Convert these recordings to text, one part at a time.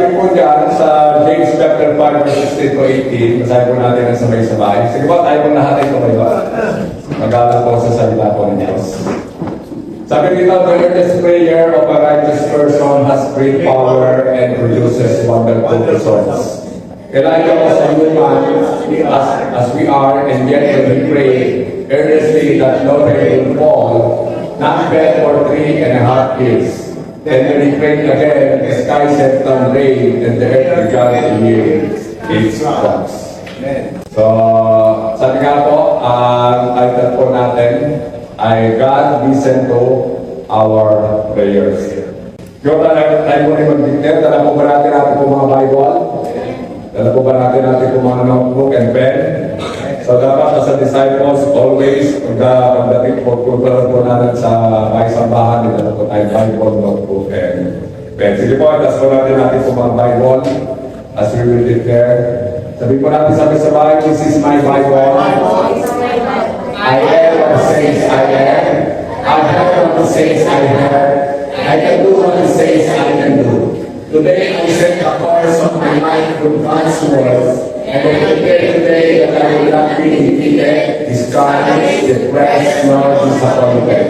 sabi po dyan sa James chapter 5 verses 16 to 18, masabi po natin ang sabay-sabay. Sige po, tayo pong lahat ay tumayo. Mag-alas po sa salita po ng Diyos. Sabi dito, the earnest prayer of a righteous person has great power and produces wonderful results. Elijah was a human as we are, and yet when we pray earnestly that no rain will fall, not bad for 3.5 years. Then when he prayed again, the sky sent down rain, and the earth began to yield its crops. So, sabi nga po, ang title po natin ay God listen to our prayers. Yung tayo mo rin mag-dictate, dala po ba natin po mga Bible? Dala po ba natin po mga notebook and pen? So dapat as a disciples, always, pagdating po natin sa may sambahan, dala po tayo Bible, notebook, and pen. Sige po, tas po natin po mga Bible as we will declare. Sabi po natin sabay-sabay, this is my Bible. I am what the saints I am. I have what the saints I have. I can do what the saints I can do. Today I set the course of my life with God's word. And I declare today that I will not be defeated, discouraged, depressed, nor disappointed.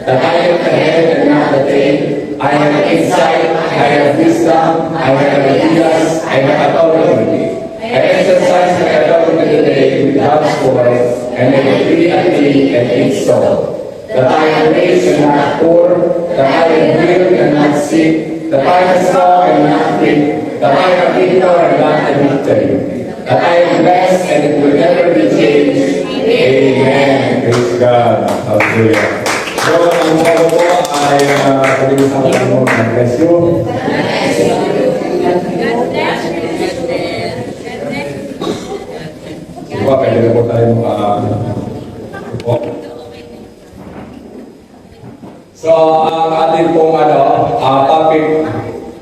That I am the head and not the tail. I have insight, I have wisdom, I have ideas, I have authority. I exercise my authority today with God's word, and I decree and it so. That I am rich and not poor, that I am healed and not sick, that I am strong and not weak, that I am victor and not a victory, that I am blessed and it will never be changed. Amen. Praise God. Hallelujah. So, ang mga po ay pag-ibig sa mga God bless you. Diba, pwede na po tayo So, ang ating pong topic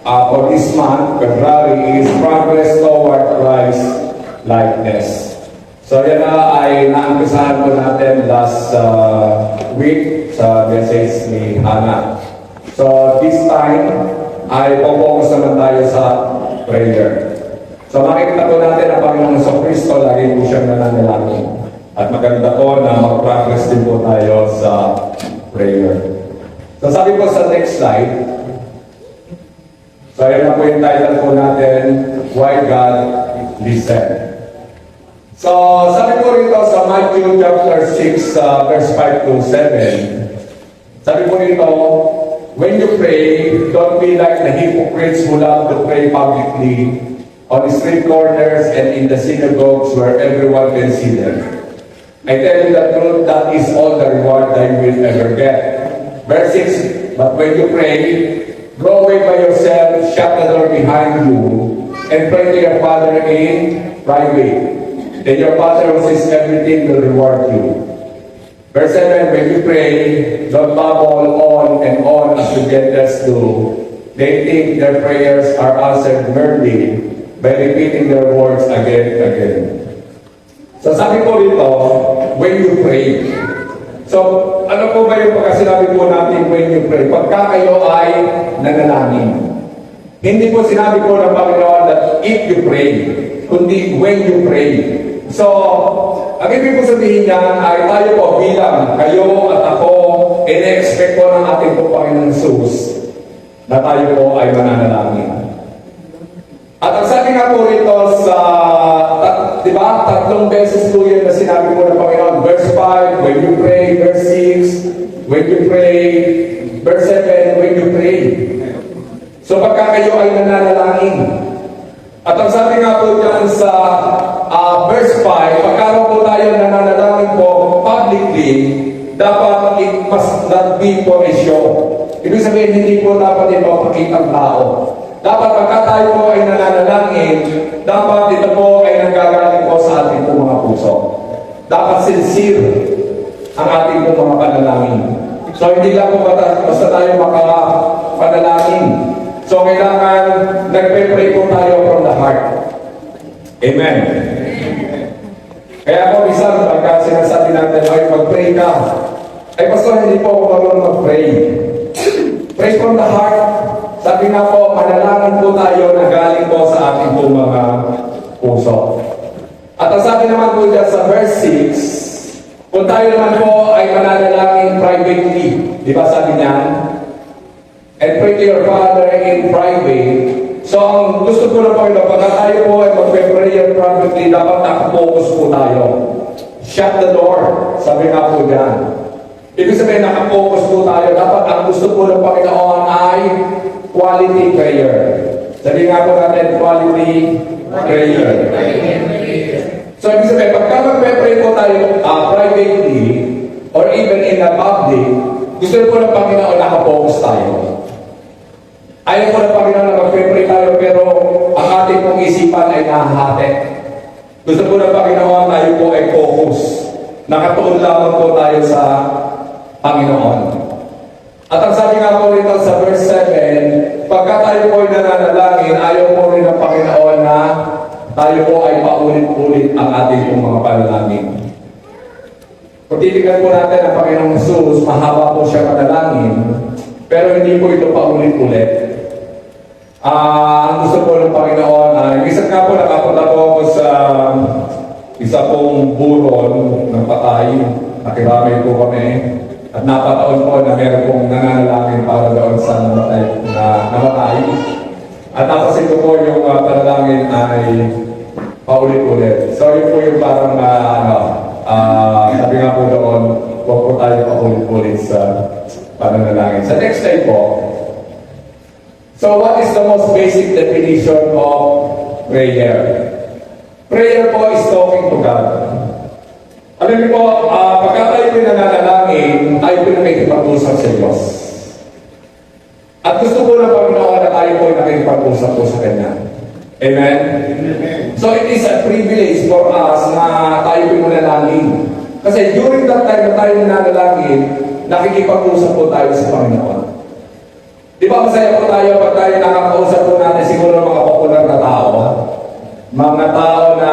for this month, February, is progress toward Christ likeness. So, yan ay naampisahan po natin last week sa message ni Hannah. So, this time, ay focus naman tayo sa prayer. So, makikita po natin ang Panginoon sa Kristo, lagi po siyang nananalangin. At maganda po na mag-progress din po tayo sa prayer. So sabi po sa next slide, so yan na po yung title po natin, Why God Listen. So sabi po rito sa Matthew chapter 6, verse 5 to 7, sabi po rito, when you pray, don't be like the hypocrites who love to pray publicly on the street corners and in the synagogues where everyone can see them. I tell you the truth, that is all the reward that you will ever get. Verse 6, but when you pray, go away by yourself, shut the door behind you, and pray to your Father in private. Then your Father who sees everything will reward you. Verse 7, when you pray, don't babble on and on as the Gentiles do. They think their prayers are answered merely by repeating their words again and again. So sabi ko rito, when you pray. So, ano po ba yung pagkasinabi po natin when you pray? Pagka kayo ay nanalangin. Hindi po sinabi ko ng Panginoon that if you pray, kundi when you pray. So, ang ibig po sabihin niyan ay tayo po bilang kayo at ako, ine-expect po ng ating po Panginoon Jesus na tayo po ay mananalangin. At ang sabi nga po rito sa, di ba, 3 beses po yan na sinabi po ng Panginoon. Verse 5, when you pray. Verse 6, when you pray. Verse 7, when you pray. So pagka kayo ay nananalangin. At ang sabi nga po dyan sa verse 5, pagka po tayo nananalangin po publicly, dapat it must not be for a show. Ibig sabihin, hindi po dapat ito pakitang tao. Dapat pagka tayo po ay nananalangin, dapat ito po ay nanggagaling po sa ating po mga puso. Dapat sincere ang ating po mga panalangin. So hindi lang po basta tayo makapanalangin. So kailangan nagpe-pray po tayo from the heart. Amen. Kaya po minsan pagka sinasabi natin, ay mag-pray ka. Ay pastor, hindi po ako marunong mag-pray. Pray from the heart. Sabi nga po, manalangin po tayo na galing po sa ating po mga puso. At ang sabi naman po dyan sa verse 6, kung tayo naman po ay mananalangin privately, di ba sabi niya? And pray to your Father in private. So, ang gusto ko na Panginoon, pagka tayo po ay magpe-prayer privately, dapat nakapokus po tayo. Shut the door. Sabi nga po dyan. Ibig sabihin, nakapokus po tayo. Dapat ang gusto po ng Panginoon ay quality prayer. Sabi nga po natin, quality prayer. So, ibig sabihin, pagka magpe-pray po tayo privately, or even in the public, gusto po ng Panginoon nakapokus tayo. Ayaw po ng Panginoon na magpe-pray tayo, pero ang ating pong isipan ay nahahati. Gusto po ng Panginoon tayo po ay focus. Nakatuon lamang po tayo sa Panginoon. At ang sabi nga po rito sa verse 7, pagka tayo po ay nananalangin, ayaw po rin ng Panginoon na tayo po ay paulit-ulit ang ating pong mga panalangin. Kung titignan po natin ang Panginoong Jesus, mahaba po siya panalangin, pero hindi po ito paulit-ulit. Ang gusto po ng Panginoon ay, minsan nga po nakapunta po ako sa isa pong buron ng patay, nakiramay po kami, at napataon po na meron pong nananalangin para doon sa namatay. At napasin ko po yung panalangin ay paulit-ulit. So yun po yung parang sabi nga po doon, huwag po tayo paulit-ulit sa pananalangin. Sa next slide po, so what is the most basic definition of prayer? Prayer po is talking to God. Alam niyo po, pagka tayo po nananalangin, tayo po nakikipag-usap sa Diyos. At gusto po ng Panginoon na tayo po nakikipag-usap po sa Kanya. Amen? So it is a privilege for us na tayo po nanalangin. Kasi during that time na tayo nanalangin, nakikipag-usap po tayo sa Panginoon. Di ba masaya po tayo pag tayo nakakausap po natin siguro mga popular na tao? Mga tao na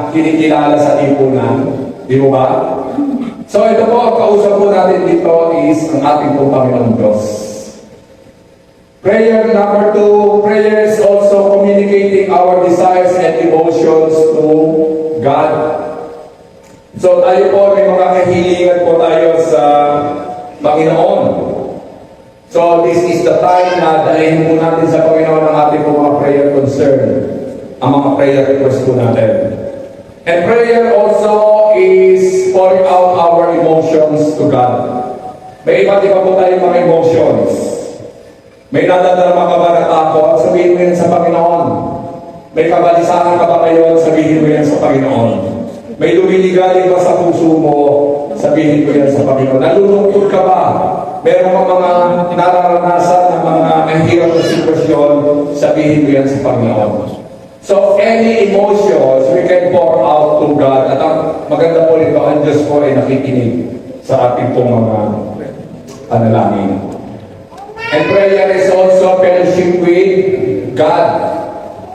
kinikilala sa lipunan. Di mo ba? So ito po, ang kausap po natin dito is ang ating pong Panginoon Diyos. Prayer number 2, prayer is also communicating our desires and emotions to God. So tayo po, may mga kahilingan po tayo sa Panginoon. So, this is the time na dalahin po natin sa Panginoon ang ating po mga prayer concern, ang mga prayer request po natin. And prayer also is pouring out our emotions to God. May iba't iba po tayong mga emotions. May nadadarama ka ba na takot? Sabihin mo yan sa Panginoon. May kabalisahan ka ba ngayon? Sabihin mo yan sa Panginoon. May lumiligalig ba sa puso mo? Sabihin mo yan sa Panginoon. Nalulungkot ka ba? Meron ka mga nararanasan ng mga mahirap na sitwasyon, sabihin mo yan sa Panginoon. So, any emotions, we can pour out to God. At ang maganda po nito, ang Diyos po ay nakikinig sa ating pong mga panalangin. And prayer is also fellowship with God.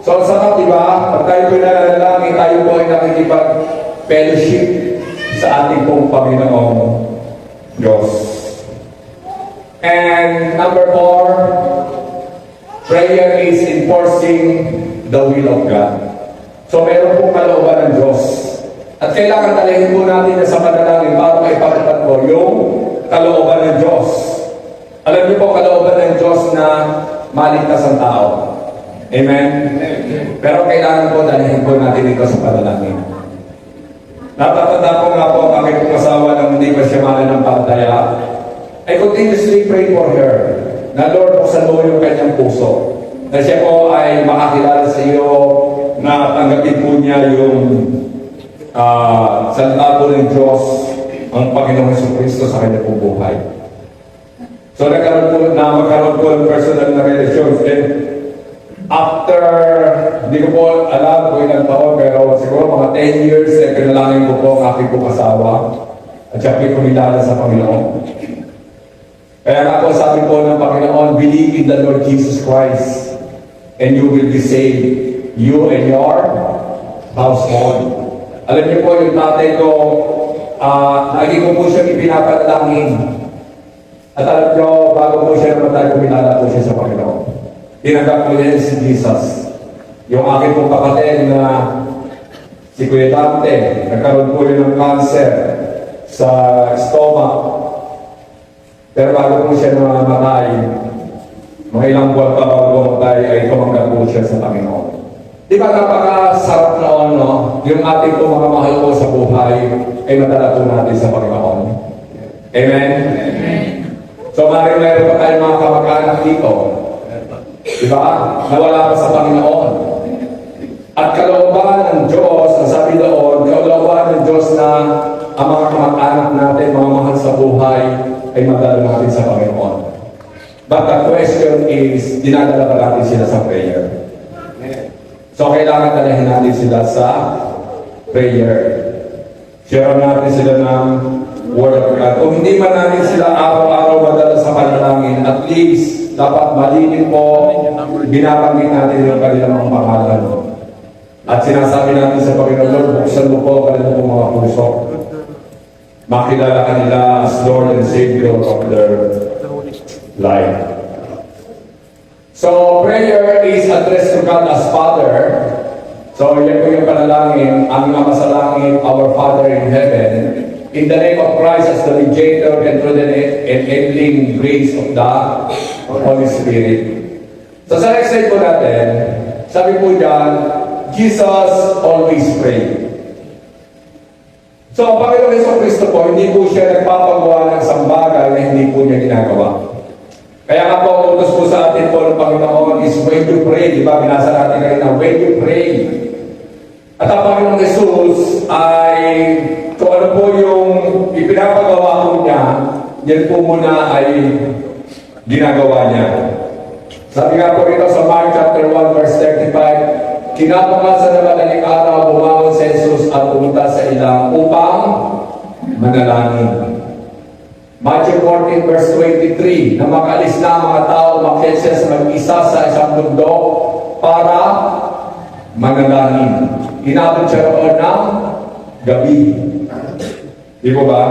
So, sa diba, pag tayo po nanalangin, tayo po ay nakikipag-fellowship sa ating pong Panginoong Diyos. And number 4, prayer is enforcing the will of God. So meron pong kalooban ng Diyos. At kailangan talahin po natin sa panalangin para maipagpatid po yung kalooban ng Diyos. Alam niyo po, kalooban ng Diyos na maligtas ang tao. Amen? Pero kailangan po dalihin po natin ito sa panalangin. Natatanda ko nga po ang aking pong asawa nang hindi pa siya mananampalataya. I continuously pray for her na Lord, buksan mo yung kanyang puso. Na siya po ay makakilala sa iyo na tanggapin po niya yung salita po ng Diyos, ang Panginoong Jesucristo sa kanyang buhay. So magkaroon po ng personal na relasyon. Then, after, hindi ko po alam kung ilang taon, pero siguro mga 10 years, pinalangin ko po ang aking pong asawa at siya po kumilala sa Panginoon. Kaya nga po sabi po ng Panginoon, believe in the Lord Jesus Christ and you will be saved, you and your household. Alam niyo po yung tatay ko, lagi ko po siya ipinapanalangin. At alam niyo, bago po siya namatay, kumilala po siya sa Panginoon. tinanggap ko din si Jesus. Yung aking pong kapatid na si Kuya Dante, nagkaroon po rin ng cancer sa stomach. Pero bago po siya namamatay, mga ilang buwan pa bago mamatay, ay tumanggap po siya sa Panginoon. Di ba napakasarap noon, no? Yung ating po mga mahal po sa buhay ay madala po natin sa Panginoon. Amen? Amen. So, meron pa tayong mga kamag-anak dito. Di ba? Nawala pa sa Panginoon. At kalooban ng Diyos, ang sabi doon, kalooban ng Diyos na ang mga kamag-anak natin, mga mahal sa buhay, ay madala natin sa Panginoon. But the question is, dinadala ba natin sila sa prayer? So, kailangan dalahin natin sila sa prayer. Share natin sila ng Word of God. Kung hindi man natin sila araw-araw madala sa panalangin, at least, dapat maliit po, binabanggit natin yung kanilang mga pangalan. At sinasabi natin sa Panginoon, Lord, buksan mo po kanilang mga puso. Makilala kanila as Lord and Savior of their life. So, prayer is addressed to God as Father. So, yan po yung panalangin, ang Ama sa langit, our Father in heaven, in the name of Christ as the mediator and through the enabling grace of the Holy Spirit. So, sa next slide po natin, sabi po dyan, Jesus always prayed. So, ang Panginoon Jesucristo po, hindi po siya nagpapagawa ng isang bagay na hindi po niya ginagawa. Kaya nga po, utos po sa atin po ng Panginoon is when you pray. Di ba? Binasa natin kanina, when you pray. At ang Panginoong Jesus ay, kung ano po yung ipinapagawa po niya, yan po muna ay ginagawa niya. Sabi nga po ito sa Mark chapter 1 verse 35, kinabukasan na madaling araw, bumangon si Jesus at pumunta sa ilang upang manalangin. Matthew 14 verse 23, na makaalis na ang mga tao, umakyat siya sa mag-isa sa isang bundok para manalangin. Inabot siya roon ng gabi. Di ba ba?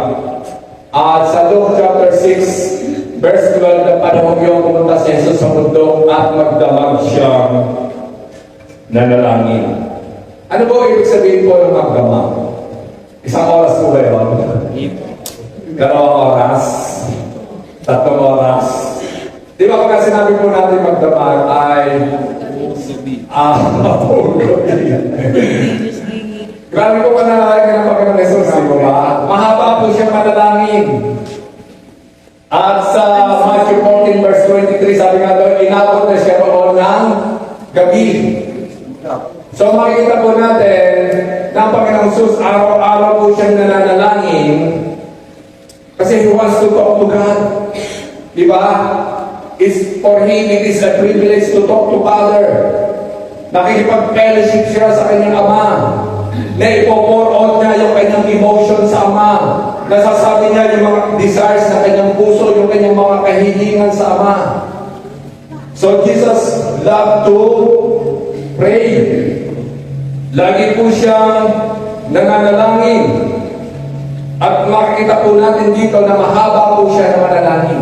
At sa Luke chapter 6 verse 12, na panahon yung pumunta si Jesus sa bundok at magdamag siyang nanalangin. Ano po ibig sabihin po ng magdamag? Isang oras po ba yun? 2 oras, 3 oras. Di ba pagka sinabi po natin magdamag ay grabe ko panalangin ng Panginoon Jesus, di ba? Mahaba po siyang manalangin. At sa Matthew 14 verse 23, sabi nga doon, inabot na siya roon ng gabi. So makikita po natin na ang Panginoon Jesus, araw-araw po siyang nananalangin kasi He wants to talk to God. Di ba? For Him, it is a privilege to talk to Father. Nakikipag-fellowship siya sa kanyang Ama. Na ipo-pour out niya yung kanyang emotion sa Ama. Nasasabi niya yung mga desires na kanyang puso, yung kanyang mga kahilingan sa Ama. So Jesus loved to pray. Lagi po siyang nananalangin. At makikita po natin dito na mahaba po siya na manalangin.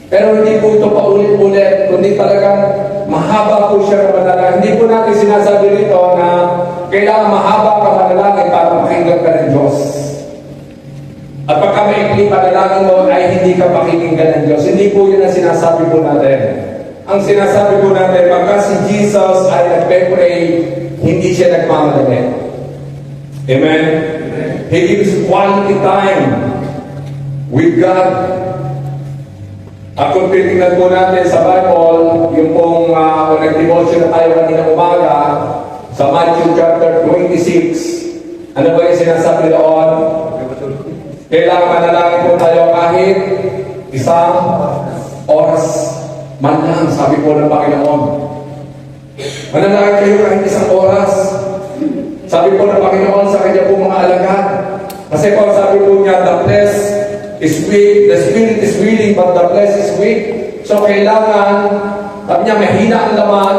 Pero hindi po ito paulit-ulit, kundi talagang mahaba po siya na manalangin. Hindi po natin sinasabi rito na kailangan mahaba ka manalangin para makinggan ka ng Diyos. At pagka maikli panalangin mo ay hindi ka pakikinggan ng Diyos. Hindi po yun ang sinasabi po natin. Ang sinasabi po natin, pagka si Jesus ay nagpe-pray, hindi siya nagmamadali. Amen? He gives quality time with God. At kung titingnan po natin sa Bible, yung pong nag-devotion na tayo kanina umaga, sa Matthew chapter 26, ano ba yung sinasabi doon? Kailangan manalangin po tayo kahit isang oras man lang, sabi po ng Panginoon. Manalangin kayo kahit isang oras. Sabi po ng Panginoon sa kanya po mga alagad. Kasi po sabi po niya, the flesh is weak, the spirit is willing, but the flesh is weak. So kailangan, sabi niya, mahina ang laman,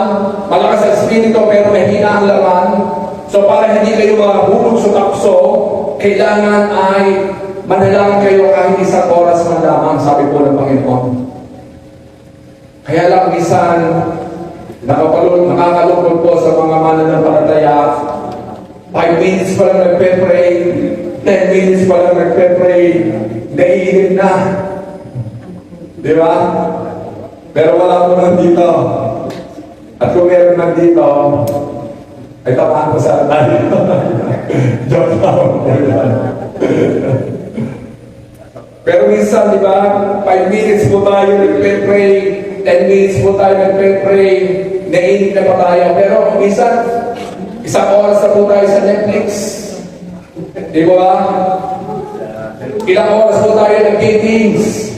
malakas ang spirito pero mahina ang laman. So para hindi kayo mahulog sa takso, kailangan ay manalangin kayo kahit isang oras man lamang, sabi po ng Panginoon. Kaya lang minsan, Nakakalungkot po sa mga mananampalataya. 5 minutes pa lang nagpe-pray, 10 minutes pa lang nagpe-pray, naiinip na. Di ba? Pero wala po nandito. At kung meron nandito, ay tamaan ko sa tayo. Joke lang. Pero minsan, di ba, 5 minutes po tayo nagpe-pray, 10 minutes po tayo nagpe-pray, naiinip na pa tayo. Pero minsan, 1 oras na po tayo sa Netflix. Di ba? Ilang oras po tayo nag-games,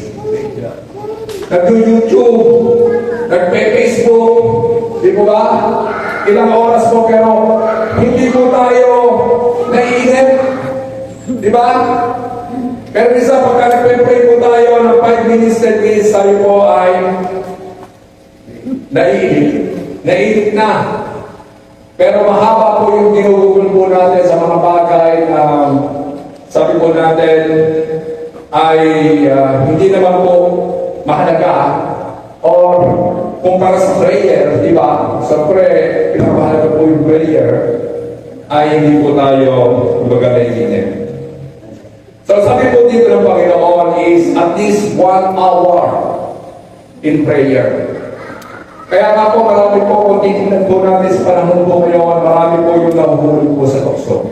nag-YouTube, nag-Facebook. Di ba? Ilang oras po pero hindi po tayo naiinip. Di ba? Pero isa pagka nagpe-pray po tayo ng 5 minutes, 10 minutes, tayo po ay naiinip. Naiinip na. Pero mahaba po yung ginugugol po natin sa mga bagay na sabi po natin ay hindi naman po mahalaga or kung para sa prayer, di ba? Siyempre, pinamahalaga po yung prayer ay hindi po tayo kumbaga naiinip. So sabi po dito ng Panginoon is at least 1 hour in prayer. Kaya nga po marami po kung titignan po natin sa panahon po ngayon, marami po yung nahuhulog po sa tukso.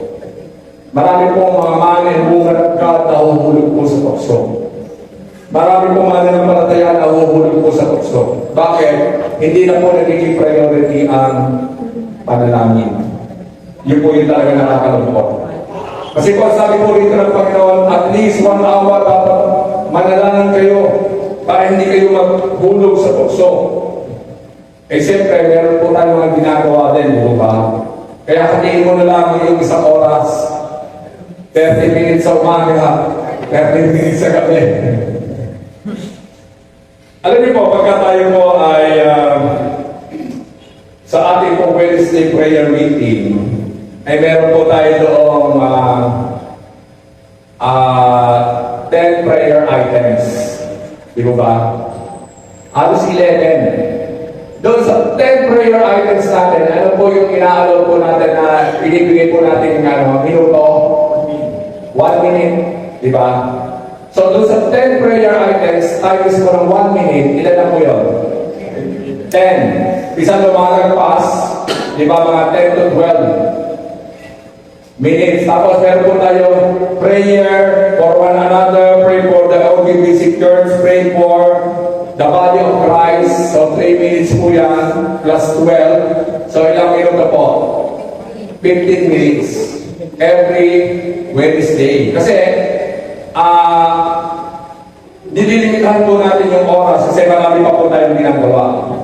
Marami po mga man and woman of God nahuhulog po sa tukso. Marami po mananampalataya nahuhulog po sa tukso. Bakit? Hindi na po nagiging priority ang panalangin. Yun po yung talaga nakakalungkot. Kasi po sabi po rito ng Panginoon, at least 1 hour dapat manalangin kayo para hindi kayo maghulog sa tukso. Eh siyempre, meron po tayo mga ginagawa din, di ba? Kaya katiin mo na lang yung 1 oras, 30 minutes sa umaga, 30 minutes sa gabi. Alam niyo po, pagka tayo po ay sa ating po Wednesday prayer meeting, ay meron po tayo doong 10 prayer items. Di ba? Halos 11. Doon sa 10 prayer items natin, ano po yung ina-allow po natin na pinibigay po natin ng minuto? 1 minute, di ba? So doon sa 10 prayer items, times po ng 1 minute, ilan na po yun? 10. Isang lumalagpas, di ba mga 10 to 12 minutes. Tapos meron po tayo prayer for one another, pray for the OGBC Church, pray for the body of Christ. So 3 minutes po yan, plus 12. So ilang minuto po? 15 minutes. Every Wednesday. Kasi, nililimitahan po natin yung oras kasi marami pa po tayong ginagawa.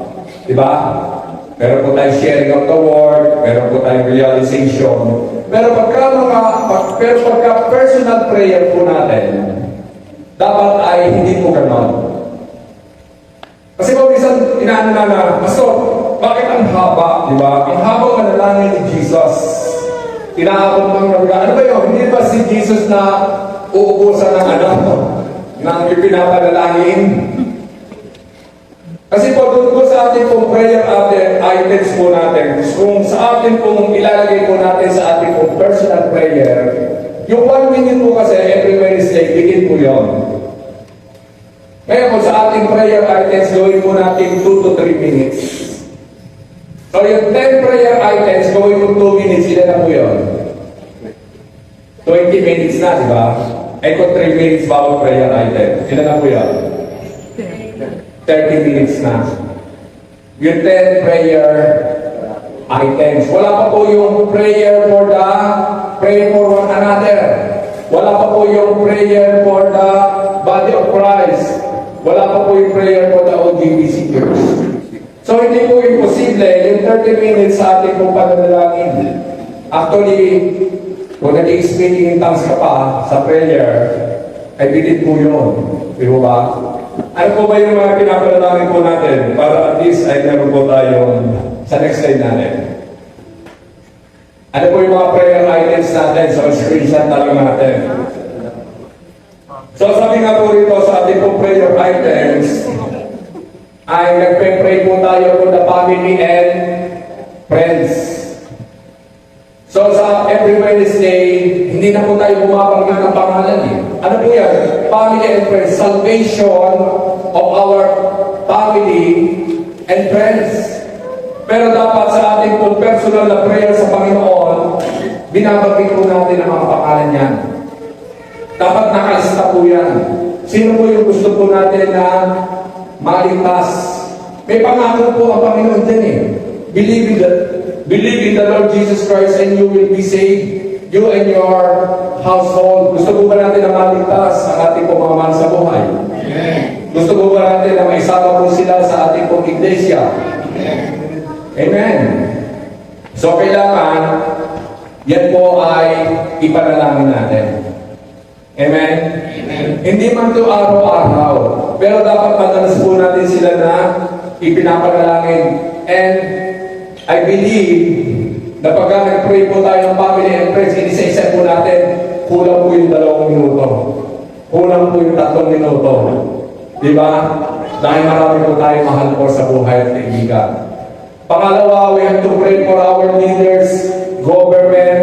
Diba? Meron po tayong sharing of the word, meron po tayong realization. Pero pagka personal prayer po natin, dapat ay hindi po ganon. Kasi kung minsan inaano na, Pastor, bakit ang haba? Di ba? Ang habang manalangin ni Jesus. Inaabot ng mga, ano ba yun? Hindi ba si Jesus na uubusan ng ng ipinapanalangin? Kasi po doon po sa ating pong prayer items po natin, kung sa ating pong ilalagay po natin sa ating pong personal prayer, yung 1 minute po kasi every Wednesday, begin po yun. Kaya po sa ating prayer items, gawin po natin 2 to 3 minutes. So yung 10 prayer items, gawin po 2 minutes, ilan na po yun? 20 minutes na, di ba? Eh kung 3 minutes bawat prayer item, ilan na po yun? 30 minutes na. Yung 10 prayer items. Wala pa po yung prayer for one another. Wala pa po yung prayer for the body of Christ. Wala pa po yung prayer for the OGBC Church. So hindi po imposible yung 30 minutes sa ating pong pananalangin. Actually, kung naging speaking in tongues ka pa sa prayer, ay bitin po yun. Di ba? Ano po ba yung mga pinapanalangin po natin para at least ay meron po tayong sa next slide natin? Ano po yung mga prayer items natin? So, screenshot na lang natin. So, sabi nga po rito sa ating po prayer items, ay nagpe-pray po tayo for the family and friends. So sa every Wednesday, hindi na po tayo bumabanggit ng pangalan eh. Ano po yan? Family and friends. Salvation of our family and friends. Pero dapat sa ating pong personal na prayer sa Panginoon, binabanggit po natin ang mga pangalan yan. Dapat nakalista po yan. Sino po yung gusto po natin na maligtas? May pangako po ang Panginoon din eh. Believe in the Lord Jesus Christ and you will be saved. You and your household. Gusto po ba natin na maligtas ang ating pong mga mahal sa buhay? Amen. Gusto po ba natin na maisama po sila sa ating pong iglesia? Amen. So kailangan, yan po ay ipanalangin natin. Amen? Amen. Hindi man ito araw-araw, pero dapat madalas po natin sila na ipinapanalangin. And I believe na pagka nag-pray po tayo ng family and friends, inisa-isa po natin, kulang po yung 2 minuto. Kulang po yung 3 minuto. Diba? Dahil marami po tayo mahal po sa buhay at kaibigan. Pangalawa, we have to pray for our leaders, government,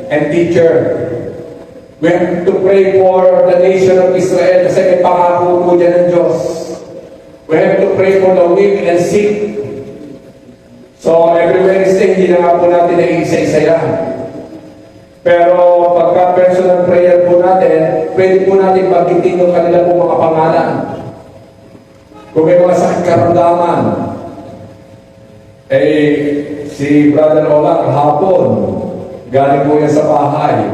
and teacher. We have to pray for the nation of Israel kasi may pangako po dyan ng Diyos. We have to pray for the weak and sick. So, every Wednesday, hindi na nga po natin na-isa-isa yan. Pero, pagka personal prayer po natin, pwede po natin pagkitin yung kanila po mga pangalan. Kung may mga sakit karamdaman, si Brother Ola kahapon, galing po yan sa bahay.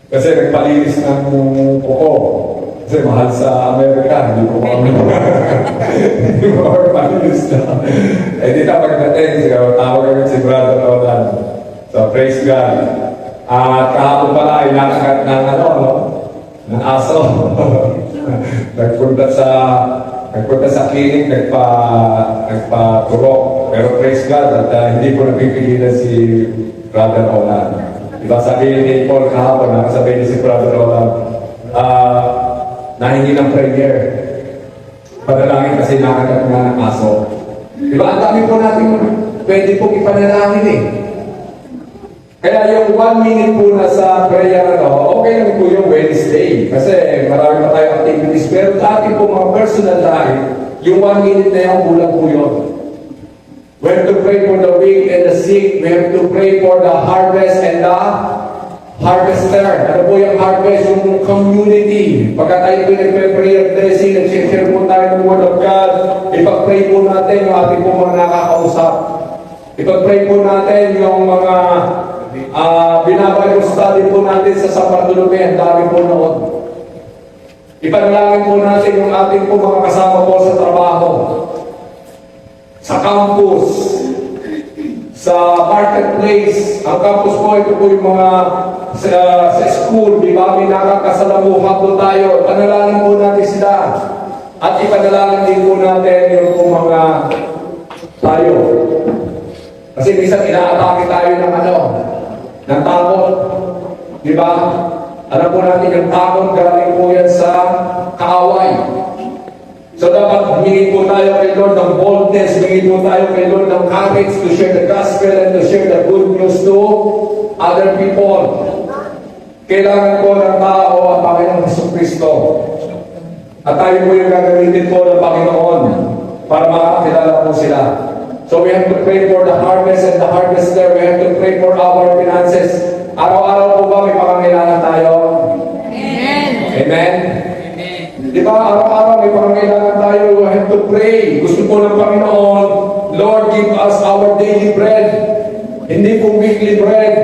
Kasi nagpalinis ng kuko. Kasi mahal sa Amerika, hindi po kami. Hindi po kami palinis na. Di na pagdating, tawag kami si Brother Ola. So, praise God. At kahapon pala ay nakakat ng ng aso. Nagpunta sa clinic, nagpa-turok. Pero praise God at hindi po napipigilan si Brother Ola. Diba sabihin ni Paul kahapon, nakasabihin si Brother Ola, nahingi ng prayer. Padalangin kasi nakakat nga ng aso. Diba ang dami po natin pwede po ipanalangin eh. Kaya yung 1 minute po na sa prayer, okay lang po yung Wednesday. Kasi marami pa tayong activities. Pero sa ating po mga personal life, yung 1 minute na yung kulang po yun. We have to pray for the weak and the sick. We have to pray for the harvest and the harvester. Ano po yung harvest? Yung community. Pagka tayo po nagpe-prayer blessing, nag-share po tayo ng Word of God, ipag-pray po natin yung ating po mga nakakausap. Ipag-pray po natin yung mga binabible study po natin sa San Bartolome. Ang dami po noon. Ipanalangin po natin yung ating po mga kasama po sa trabaho, sa campus, sa marketplace. Ang campus po, ito po yung mga sa school, di ba? May nakakasalamuhan po tayo. Panalangin po natin sila. At ipanalangin din po natin yung mga tayo. Kasi minsan inaatake tayo ng takot. Di ba? Alam po natin yung takot galing po yan sa kaaway. So dapat humingi po tayo kay Lord ng boldness, humingi po tayo kay Lord ng courage to share the gospel and to share the good news to other people. Kailangan po ng tao ang Panginoong Jesucristo. At tayo po yung gagamitin po ng Panginoon para makakilala po sila. So we have to pray for the harvest and the harvester. We have to pray for our finances. Araw-araw po ba may pangangailangan tayo? Amen. Amen. Di ba, araw-araw may pangangailangan tayo, we have to pray. Gusto po ng Panginoon, Lord, give us our daily bread. Hindi po weekly bread,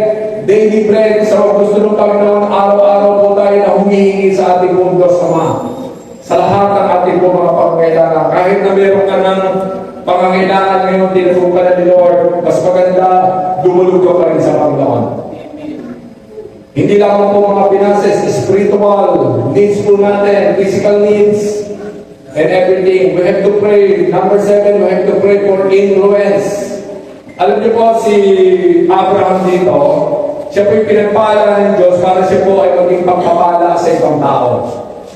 daily bread. So gusto ng Panginoon, araw-araw po tayo na humihingi sa ating pong Diyos Ama. Sa lahat ng ating pong mga pangangailangan. Kahit na meron ka ng pangangailangan ngayon, tinatong ka na ni Lord, mas maganda, dumulog ka pa rin sa Panginoon. Hindi lang po mga finances, spiritual needs po natin, physical needs, and everything. We have to pray. Number 7, we have to pray for influence. Alam niyo po, si Abraham dito, siya po yung pinagpala ng Diyos para siya po ay maging pagpapala sa ibang tao.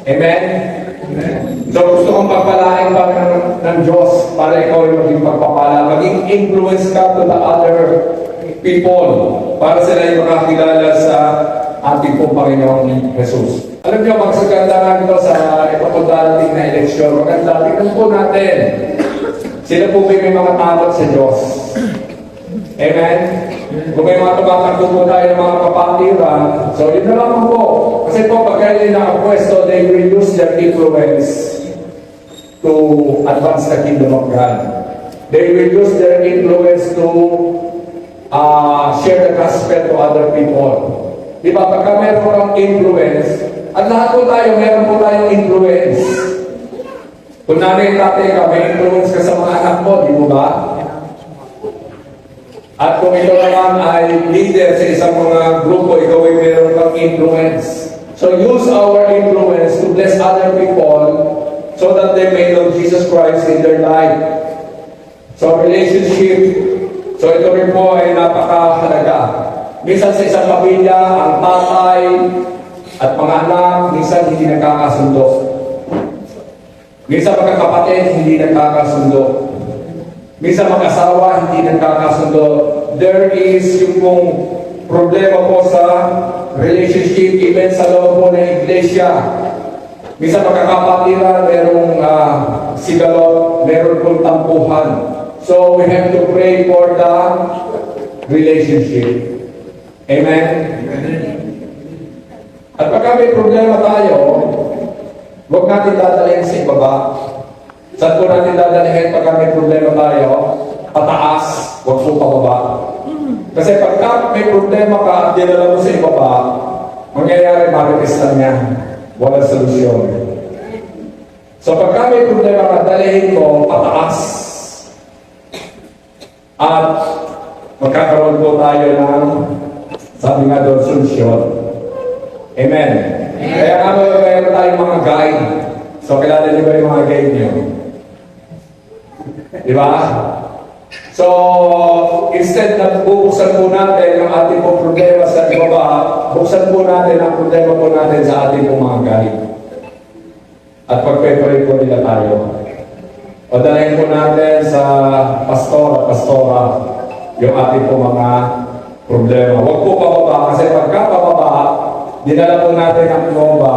Amen? Amen. So gusto kong pagpalain pa ng Diyos para ikaw ay maging pagpapala. Maging influence ka to the other people para sila ay makakilala sa ating pong Panginoong Jesus. Alam niyo, magsaganda nito sa ipapagdarating na eleksyon. Maganda, tingnan po natin. Sila po may mga takot sa Diyos. Amen? Kung may mga tumatakbo po tayo ng mga kapatiran, so yun na lang po. Kasi po, pag kayo nakapwesto, they will use their influence to advance the kingdom of God. They will use their influence to share the gospel to other people. Di ba? Pagka meron po kang influence, at lahat po tayo, meron po tayong influence. Kung nanay tatay ka, may influence ka sa mga anak mo, di mo ba? At kung ito naman ay leader sa isang mga grupo, ikaw ay meron kang influence. So use our influence to bless other people so that they may know Jesus Christ in their life. So relationship, so ito rin po ay napakahalaga. Minsan sa isang pamilya, ang tatay at mga anak, minsan hindi nagkakasundo. Minsan magkakapatid, hindi nagkakasundo. Minsan mag-asawa, hindi nagkakasundo. There is yung pong problema po sa relationship, even sa loob po ng iglesia. Minsan magkakapatiran, merong sigalot, meron pong tampuhan. So we have to pray for the relationship. Amen? At pagka may problema tayo, huwag natin dadalhin sa ibaba. Saan po natin dadalhin pagka may problema tayo? Pataas, huwag po pababa. Kasi pagka may problema ka at dinala mo sa ibaba, mangyayari marites lang yan. Walang solusyon. So pagka may problema ka, dalhin mo pataas. At magkakaroon po tayo ng, sabi nga doon, solusyon. Amen. Kaya nga mayroon tayong mga guide. So kilala niyo ba yung mga guide niyo? Di ba? So, instead na bubuksan po natin ang ating pong problema sa ibaba, buksan po natin ang problema po natin sa ating pong mga guide. At pagpe-pray po nila tayo. O dalayan po natin sa pastor at pastora yung ating pong mga problema. Huwag po pababa kasi pagka pababa, dinala po natin ang bomba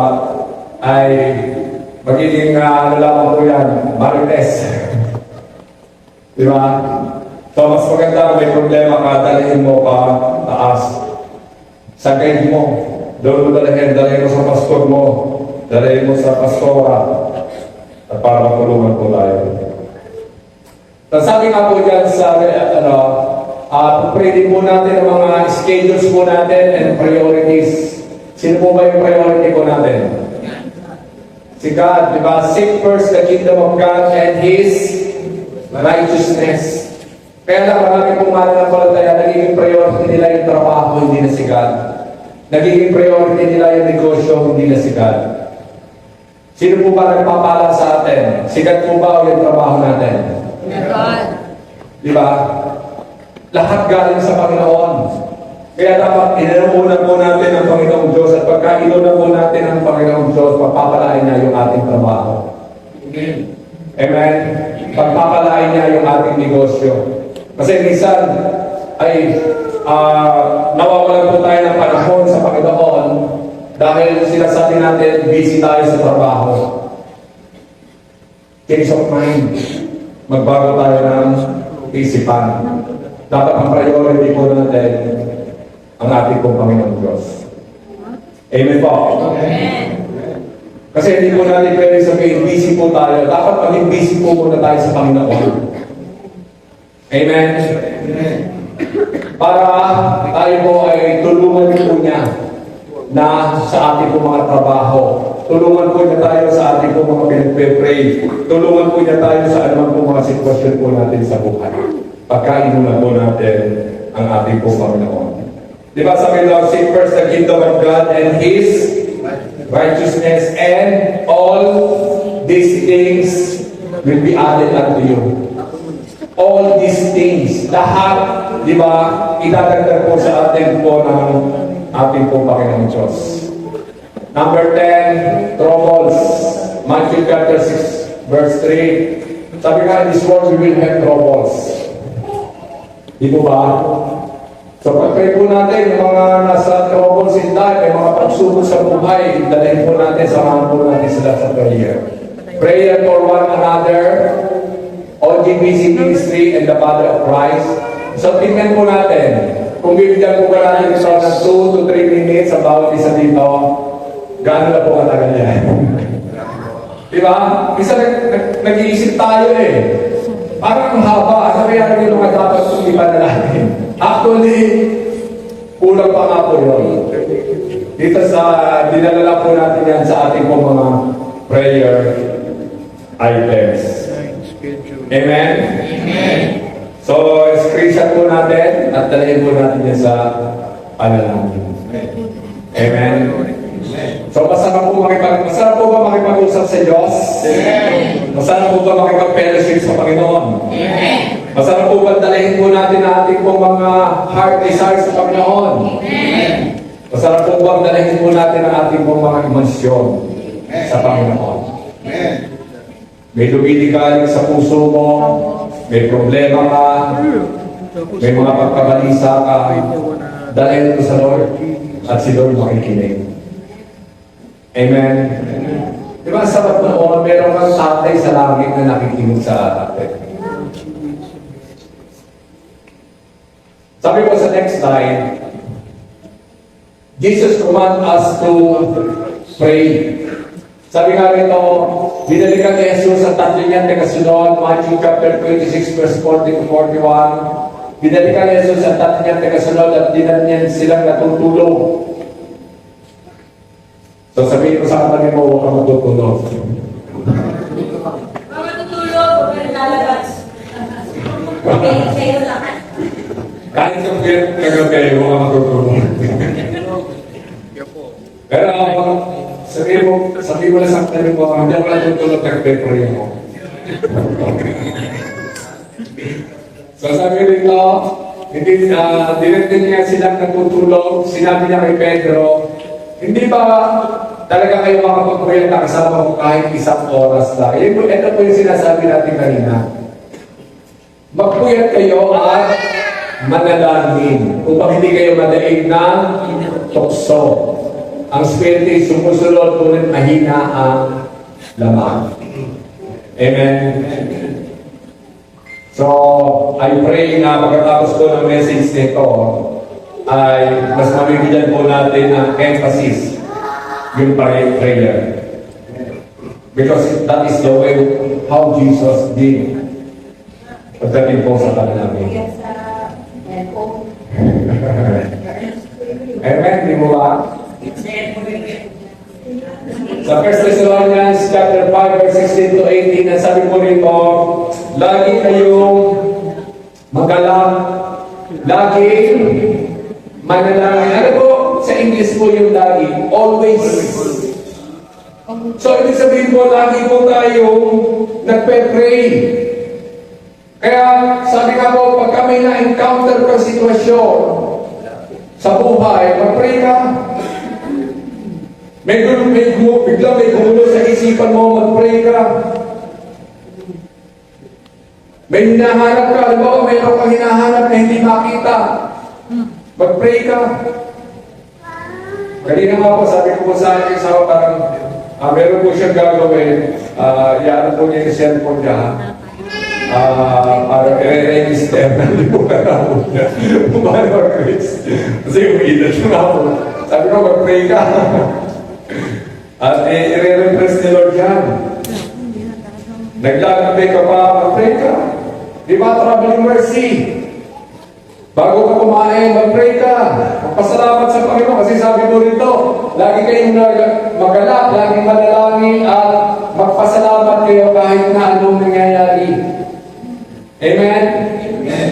ay magiging ano lamang po yan, marites. Di ba? So, mas maganda kung may problema ka, dalhin mo pa taas. Sa guide mo, doon mo dalhin mo sa pastor mo, dalhin mo sa pastora, at para matulungan po tayo. Sabi nga po dyan sa, pray din po natin ang mga schedules po natin and priorities. Sino po ba yung priority po natin? Si God, di ba? Seek first the kingdom of God and His righteousness. Kaya lang marami pong mananampalataya, nagiging priority nila yung trabaho, hindi na si God. Nagiging priority nila yung negosyo, hindi na si God. Sino po ba nagpapala sa atin? Si God po ba o yung trabaho natin? God. Di ba? Lahat galing sa Panginoon. Kaya dapat inauna po natin ang Panginoong Diyos at pagka inauna po natin ang Panginoong Diyos, pagpapalain niya yung ating trabaho. Amen? Pagpapalain niya yung ating negosyo. Kasi minsan ay nawawalan po tayo ng panahon sa Panginoon dahil sinasabi natin busy tayo sa trabaho. Change of mind. Magbago tayo ng isipan. Dapat ang priority po natin ang ating pong Panginoon Diyos. Amen po? Amen. Kasi hindi po natin pwede sabihin, busy po tayo. Dapat maging busy po muna tayo sa Panginoon. Amen? Amen. Para tayo po ay tulungan po niya na sa ating po mga trabaho. Tulungan po niya tayo sa ating po mga pinagpe-pray. Tulungan po niya tayo sa anumang po mga sitwasyon po natin sa buhay. Pagkain muna po natin ang ating po Panginoon. Di ba sabi daw, seek first the kingdom of God and His righteousness, and all these things will be added unto you. All these things, lahat, di ba, idadagdag po sa atin po ng ating po Panginoong Diyos. Number 10, troubles. Matthew chapter 6, verse 3. Sabi nga, in this world we will have troubles. Di po ba? So pag-pray po natin, yung mga nasa troubles in life, may mga pagsubok sa buhay, dalhin po natin, samahan po natin sila sa prayer. Prayer for one another, OGBC Ministry and the Father of Christ. So tingnan po natin, kung bibigyan po ka natin ito ng 2 to 3 minutes sa bawat isa dito, gaano na po katagal yan? Diba? Isa nag-iisip tayo eh. Parang ang haba. Ano kaya rin yung mga dapat kung iba na natin? Actually, kulang pa nga po yun. Dito sa, dinalala po natin yan sa ating po mga prayer items. Amen? Amen. So, screenshot po natin at dalhin po natin yan sa panalangin. Amen? So, masarap po ba makipag-usap sa Diyos? Masarap po ba makipag-fellowship sa Panginoon? Masarap po ba dalhin po natin ang ating pong mga heart desires sa Panginoon? Masarap po ba dalhin po natin ang ating pong mga emosyon sa Panginoon? May lumilikaling sa puso mo, may problema ka, may mga pagkabalisa ka, dalhin ito sa Lord at si Lord makikinig. Amen. Di ba sabat noon, meron kang tatay sa langit na nakikinig sa atin. Sabi ko sa next slide, Jesus command us to pray. Sabi nga rito, binalikan ni Jesus ang tatlo niyang tagasunod, Matthew chapter 26 verse 40 to 41. Binalikan ni Jesus ang tatlo niyang tagasunod at dinan niya silang natutulog. So sabihin ko sa kapatid mo, huwag kang matutulog. Huwag matutulog, huwag kang lalabas. Kayo lahat. Kahit yung kagabi, huwag kang matutulog. Pero sabihin mo lang sa kapatid mo, hindi ako lang tutulog, nag-pray ako. So sabi rito, dinagdag niya silang natutulog, sinabi niya kay Pedro, hindi ba talaga kayo makapagpuyat na kasama ko kahit isang oras lang? Ito po yung sinasabi natin kanina. Magpuyat kayo at manalangin. Upang hindi kayo madaig ng tukso. Ang spirito ay sumusunod, ngunit mahina ang lamang. Amen? So, I pray na pagkatapos ko ng message nito, ay mas mabibigyan po natin ng emphasis yung prayer. Because that is the way how Jesus did pagdating po sa panalangin. Amen, di mo ba? Sa 1 Thessalonians chapter 5 verse 16 to 18, ang sabi po rito, lagi kayong magalang, lagi manalangin. Ano po, sa English po yung lagi, always. So, ibig sabihin po, lagi po tayong nagpe-pray. Kaya, sabi nga po, pag kami na-encounter ka sitwasyon sa buhay, mag-pray ka. Biglang may gumulo sa isipan mo, mag-pray ka. May hinahanap ka, alam mo, mayroon kang hinahanap na hindi makita. Mag-pray ka. Kanina nga po, sabi ko po sa akin, sa parang, meron po siyang gagawin, yan po niya yung cellphone niya, para i-register na hindi po karamo niya. Kumano, Chris. Kasi umiilan siya nga po. Sabi ko, mag-pray ka. At i-re-refresh ni Lord yan. Naglalabay ka pa, mag-pray ka. Di ba, traveling mercy? Bago ka kumain, mag-pray ka. Magpasalamat sa Panginoon kasi sabi mo rito, lagi kayong magalak, laging manalangin at magpasalamat kayo kahit na anong nangyayari. Amen? Amen.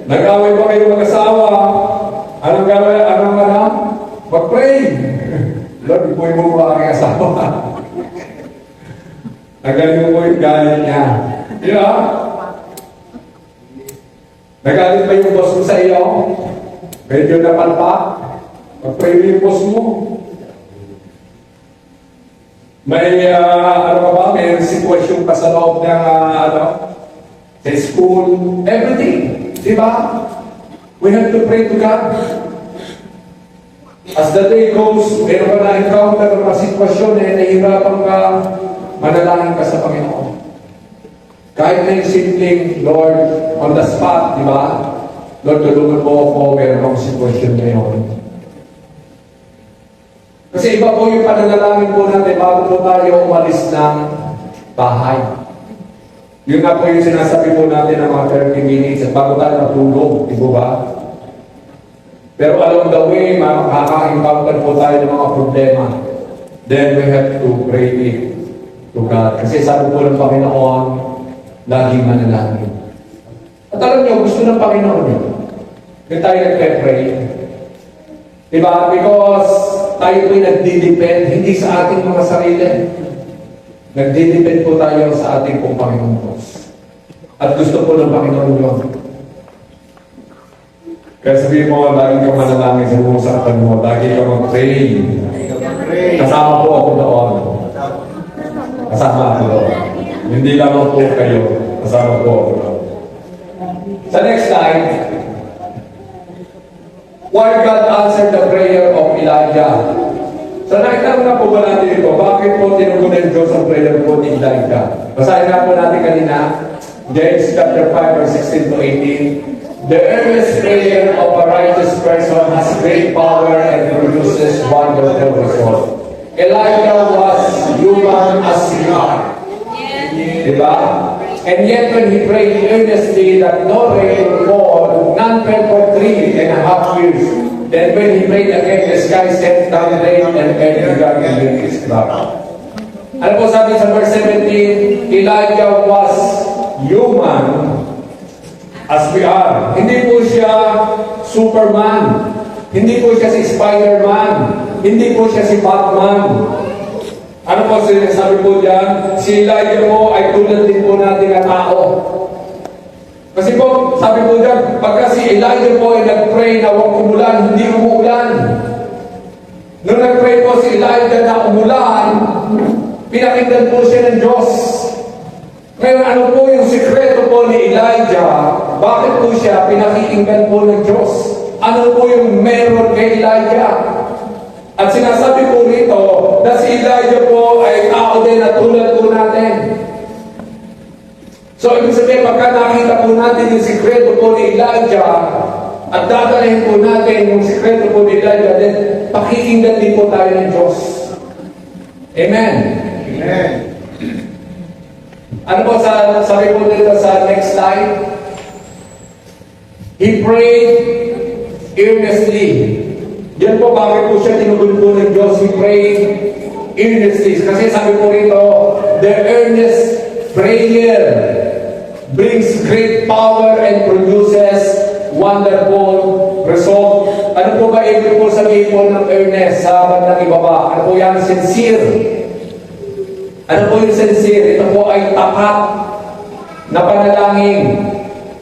Nag-away pa kayo mag-asawa. Anong gawin? Anong alam? Mag-pray. Lord, ipuin mo ba aking asawa? Nagaling mo yung galit niya. Di ba? Nagalit ba yung boss mo sa iyo? Medyo napalpak? Mag-pray mo yung boss mo. May, ano ka ba, may sitwasyon pa sa loob ng, sa school, everything. Di ba? We have to pray to God. As the day goes, meron ka na-encounter ng mga sitwasyon na nahihirapan ka, manalangin ka sa Panginoon. Kahit na yung simpleng, Lord, on the spot, di ba? Lord, tulungan mo ako, meron akong sitwasyon ngayon. Kasi iba po yung pananalangin po natin bago po tayo umalis ng bahay. Yun nga po yung sinasabi po natin ng mga 30 minutes at bago tayo matulog, di ba? Pero along the way, makaka-encounter po tayo ng mga problema. Then we have to pray it to God. Kasi sabi po ng Panginoon, laging manalangin. At alam niyo, gusto ng Panginoon yun. Kaya tayo nagpe-pray. Diba? Because tayo po'y nagdidepend, hindi sa ating mga sarili. Nagdidepend po tayo sa ating pong Panginoon Diyos. At gusto po ng Panginoon yun. Kaya sabihin mo, lagi kang manalangin sa buong usapan mo, lagi kang mag-pray. Kasama po ako doon. Kasama ako doon. Hindi lamang po kayo. Kasama po ako doon. Sa next slide, why God answered the prayer of Elijah. So nakita na po ba natin ito? Bakit po tinugon ng Diyos ang prayer po ni Elijah? Basahin na po natin kanina, James chapter 5 verse 16 to 18. The earnest prayer of a righteous person has great power and produces wonderful results. Elijah was human as we are. Diba? And yet when he prayed earnestly that no rain would fall, none fell for 3.5 years. Then when he prayed again, the sky sent down rain and earth began to drink his crop. Ano po sabi sa verse 17? Elijah was human as we are. Hindi po siya Superman. Hindi po siya si Spider-Man. Hindi po siya si Batman. Ano po sinasabi po dyan? Si Elijah po ay tulad din po natin na tao. Kasi po, sabi po dyan, pagka si Elijah po ay nag-pray na huwag umulan, hindi umuulan. Nung nag-pray po si Elijah na umulan, pinakinggan po siya ng Diyos. Ngayon, ano po yung sikreto po ni Elijah? Bakit po siya pinakikinggan po ng Diyos? Ano po yung meron kay Elijah? At sinasabi po rito na si Elijah po ay tao din na tulad po natin. So, ibig sabihin, pagka nakita po natin yung sikreto po ni Elijah at dadalhin po natin yung sikreto po ni Elijah, then pakikinggan din po tayo ng Diyos. Amen? Amen. Ano po sabi po dito sa next slide? He prayed earnestly. Yan po bakit po siya tinugon po ng Diyos. He prayed earnestly. Kasi sabi po rito, the earnest prayer brings great power and produces wonderful result. Ano po ba ibig po sabihin po ng earnest sa bandang ibaba? Ano po yan? Sincere. Ano po yung sincere? Ito po ay tapat na panalangin.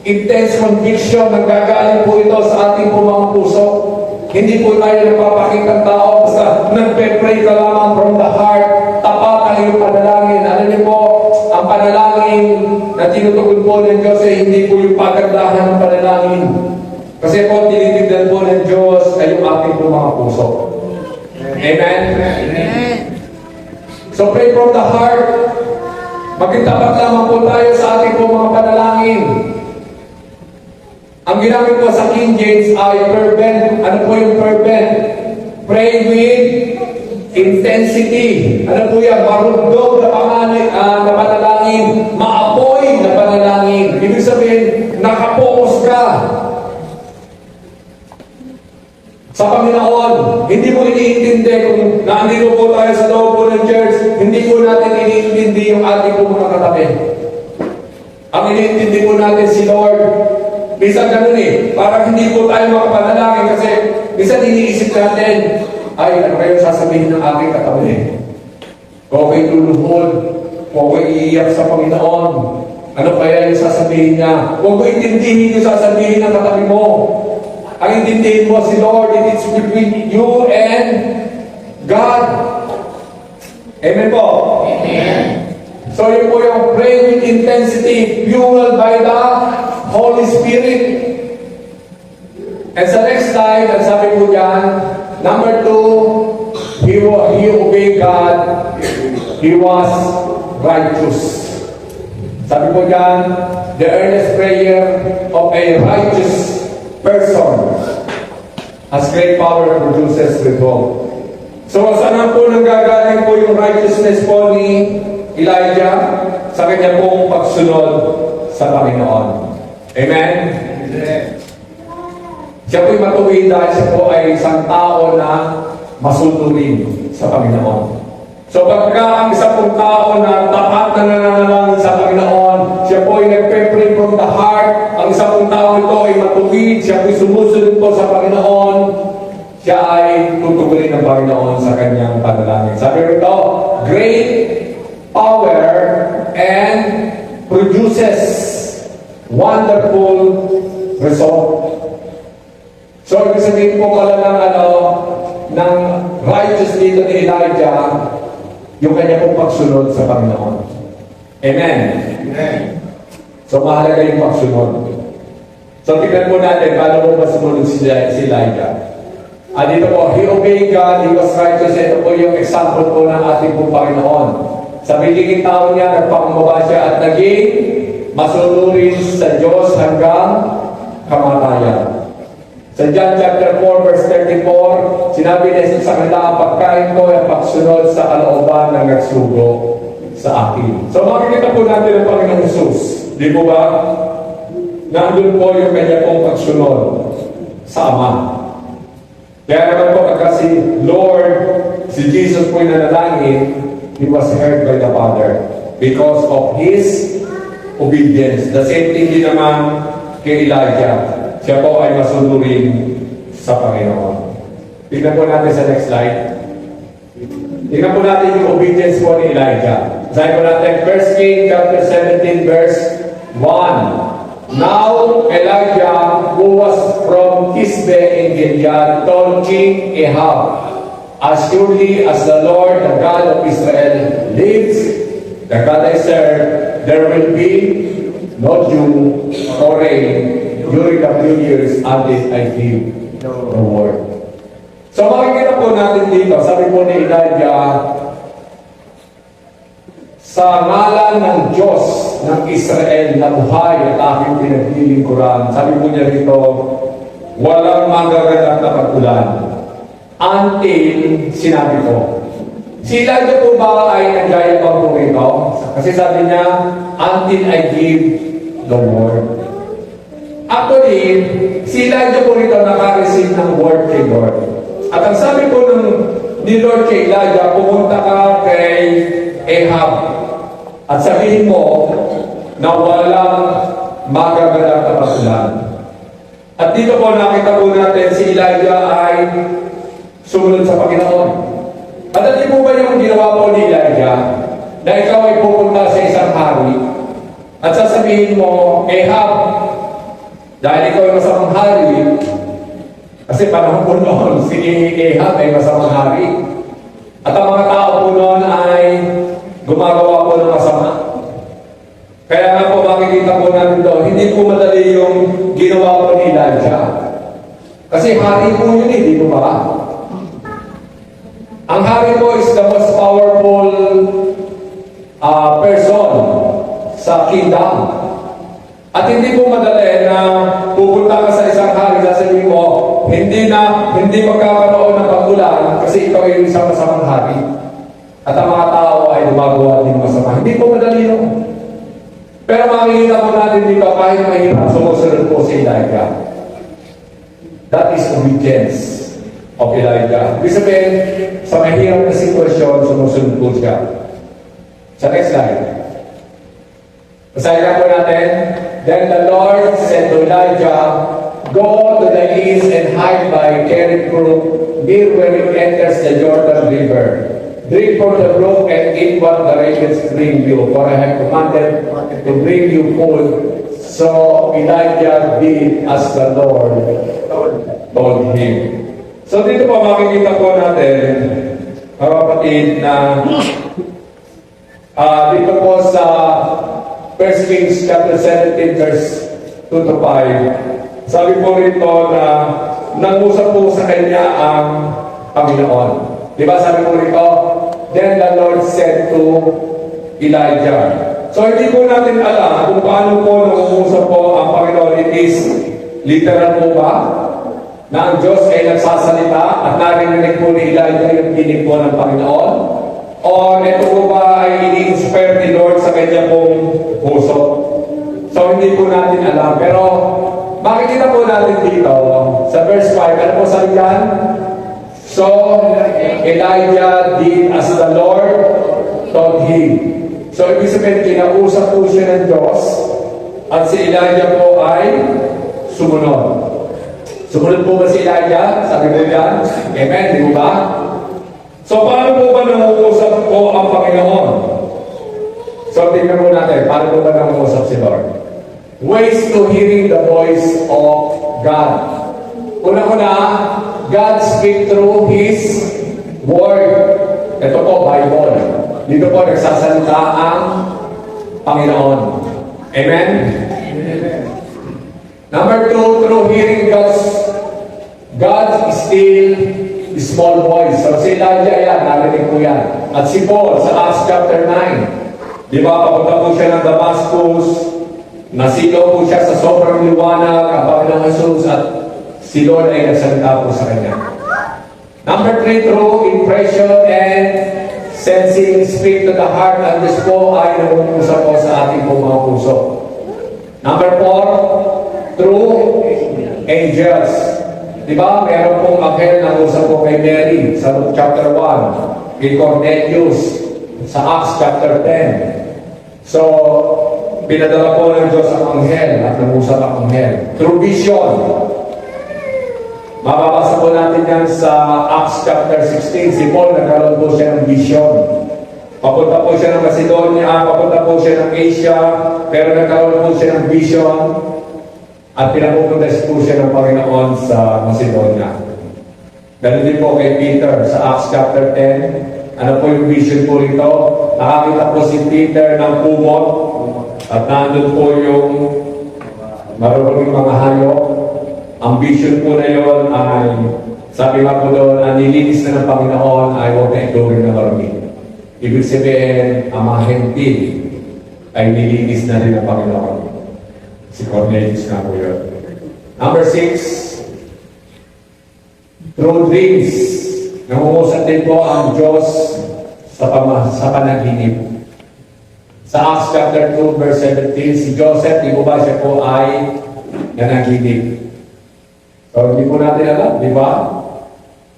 Intense conviction na gagaling po ito sa ating po mga puso. Hindi po tayo nagpapakitang tao basta nagpe-pray ka lamang from the heart. Tapat ang iyong panalangin. Alam niyo po, ang panalangin na tinutugon po ng Diyos ay hindi po yung pagandahan ng panalangin. Kasi po, tinitignan po ng Diyos ay yung ating po mga puso. Amen? Amen. So pray from the heart. Maging tapat lamang po tayo sa ating po mga panalangin. Ang ginamit po sa King James ay fervent. Ano po yung fervent? Pray with intensity. Ano po yan? Marundog na panalangin. Maapoy na panalangin. Ibig sabihin, nakapokus ka sa Panginoon. Hindi mo iniintindi kung nandito po tayo sa loob po ng church, hindi po natin iniintindi yung ating po mga katabi. Ang iniintindi po natin si Lord. Minsan ganun parang hindi po tayo makapanalangin kasi minsan iniisip natin, ay, ano kayo sasabihin ng aking katabi? Kung ako'y luluhod, kung ako'y iiyak sa Panginoon, ano kaya yung sasabihin niya? Huwag mo intindihin yung sasabihin ng katabi mo. Ang intindihin mo si Lord, it is between you and God. Amen po? So yun po yung pray with intensity, fueled by the Holy Spirit. And sa next slide, ang sabi po dyan, number 2, he obeyed God, he was righteous. Sabi po dyan, the earnest prayer of a righteous person has great power and produces result. So saan po nanggagaling po yung righteousness po ni Elijah? Sa kanya pong pagsunod sa Panginoon. Amen? Siya po'y matuwid dahil siya po ay isang tao na masunurin sa Panginoon. So pagka ang isang pong tao na tapat na nananalangin sa Panginoon, siya po ay nagpe-pray from the heart, ang isang pong tao ito ay matuwid, siya po'y sumusunod po sa Panginoon, siya ay tutugurin ng Panginoon sa kanyang panalangin. Sabi rito, great power and produces wonderful result. So, ibig sabihin po pala ng righteous dito ni Elijah, yung kanya pong pagsunod sa Panginoon. Amen? Amen. So, mahalaga yung pagsunod. So, tignan po natin, paano po masunod si Elijah. Dito po, he obeyed God, he was righteous. Ito po yung example po ng ating pong Panginoon. Sa biliging tao niya, nagpakambaba siya at naging masunurin sa Diyos hanggang kamatayan. Sa John chapter 4 verse 34, sinabi ni Jesus sa kanila, ang pagkain ko ay pagsunod sa kalooban ng nagsugo sa akin. So makikita po natin ang Panginoong Jesus. Di po ba? Nandun po yung kanya pong pagsunod sa Ama. Kaya naman po, pagka si Lord, si Jesus po yung nanalangin, He was heard by the Father because of His obedience. The same thing din naman kay Elijah. Siya po ay masunurin sa Panginoon. Tignan po natin sa next slide. Tignan po natin yung obedience po ni Elijah. Sabi po natin, 1 Kings chapter 17 verse 1. Now Elijah, who was from Tisbe in Gilead, told King Ahab, as surely as the Lord, the God of Israel, lives, the God I serve, there will be no dew or rain during the few years until I give the word. So makikita po natin dito, sabi po ni Elijah, sa ngalan ng Diyos ng Israel na buhay at aking pinaglilingkuran, sabi po niya dito, walang magaganap na pag-ulan until sinabi ko. Si Elijah po ba ay nagyayabang po ito? Kasi sabi niya, until I give the word. Actually, si Elijah po rito naka-receive ng word kay Lord. At ang sabi po ni Lord kay Elijah, pumunta ka kay Ahab at sabihin mo na walang magaganap na pag-ulan. At dito po nakita po natin si Elijah ay sumunod sa Panginoon. At hindi po ba yung ginawa po ni Elijah na ikaw ay pupunta sa isang hari at sasabihin mo, Ahab, dahil ikaw ay masamang hari, kasi panahon po noon, si Ahab ay masamang hari. At ang mga tao po noon ay gumagawa po ng masama. Kaya nga po makikita po natin doon, hindi po madali yung ginawa po ni Elijah. Kasi hari po yun, hindi po ba? Ang hari po is the most powerful person sa kingdom. At hindi po madali na pupunta ka sa isang hari, sasabihin mo, hindi magkakaroon ng pag-ulan kasi ikaw ay isang masamang hari. At ang mga tao ay gumagawa din masama. Hindi po madali yun. Pero makikita po natin dito, kahit mahirap, sumusunod po si Elijah. That is obedience of Elijah. Ibig sabihin, sa mahirap na sitwasyon, sumusunod po siya. Sa next slide. Basahin po natin. Then the Lord said to Elijah, go to the east and hide by Kerith Brook, near where it enters the Jordan River. Drink from the brook and eat what the ravens bring you, for I have commanded to bring you food. So Elijah did as the Lord told him. So dito po makikita po natin, mga kapatid, na Dito po sa 1 Kings chapter 17 verse 2 to 5, sabi po rito na nangusap po sa kanya ang Panginoon. Di ba sabi po rito, then the Lord said to Elijah. So hindi po natin alam kung paano po nangungusap po ang Panginoon. It is literal po ba na ang Diyos ay nagsasalita at narinig po ni Elijah yung tinig po ng Panginoon? O ito po ba ay ini-inspire ni Lord sa kanya pong puso? So hindi po natin alam. Pero makikita po natin dito sa verse 5, ano po sabi yan? So Elijah did as the Lord told him. So ibig sabihin, kinausap po siya ng Diyos at si Elijah po ay sumunod. Sumunod po ba si Elijah? Sabi po yan? Amen, di ba? So, paano po ba nangungusap po ang Panginoon? So, tingnan po natin, paano po ba nangungusap si Lord? Ways to hearing the voice of God. Una-una, God speak through His Word. Ito po, Bible. Dito po, nagsasalita ang Panginoon. Amen? Number 2, through hearing God's still small voice. So si Elijah yan, narinig po yan. At si Paul sa Acts chapter 9, di ba, papunta po siya ng Damascus, nasilaw po siya sa sobrang liwanag, ang Panginoong Jesus, at si Lord ay nagsalita po sa kanya. Number 3, through impression and sensing, speak to the heart, and this po ay nangungusap po sa ating po mga puso. Number 4, through angels. Diba? Meron pong anghel na usap po kay Mary sa Luke chapter 1, kay Cornelius sa Acts chapter 10. So, pinadala po ng Diyos ang anghel at nangusap ang anghel. Through vision. Mababasa po natin yan sa Acts chapter 16. Si Paul nagkaroon po siya ng vision. Papunta po siya ng Macedonia, papunta po siya ng Asia, pero nagkaroon po siya ng vision. At pinapupuntas po siya ng Panginoon sa Macedonia. Ganun din po kay Peter sa Acts chapter 10. Ano po yung vision po rito? Nakakita po si Peter ng kumot at nandun po yung marunong mga hayop. Ang vision po na yun ay, sabi nga po doon, ang nilinis na ng Panginoon ay huwag na ituring na marumi. Ibig sabihin, ang mga hentil ay nilinis na rin ng Panginoon. Si Cornelius nga po yun. Number 6, through dreams. Nangungusap din po ang Diyos sa panaginip. Sa Acts chapter 2, verse 17, si Joseph, di ba siya po ay nanaginip. So, hindi po natin alam, di ba?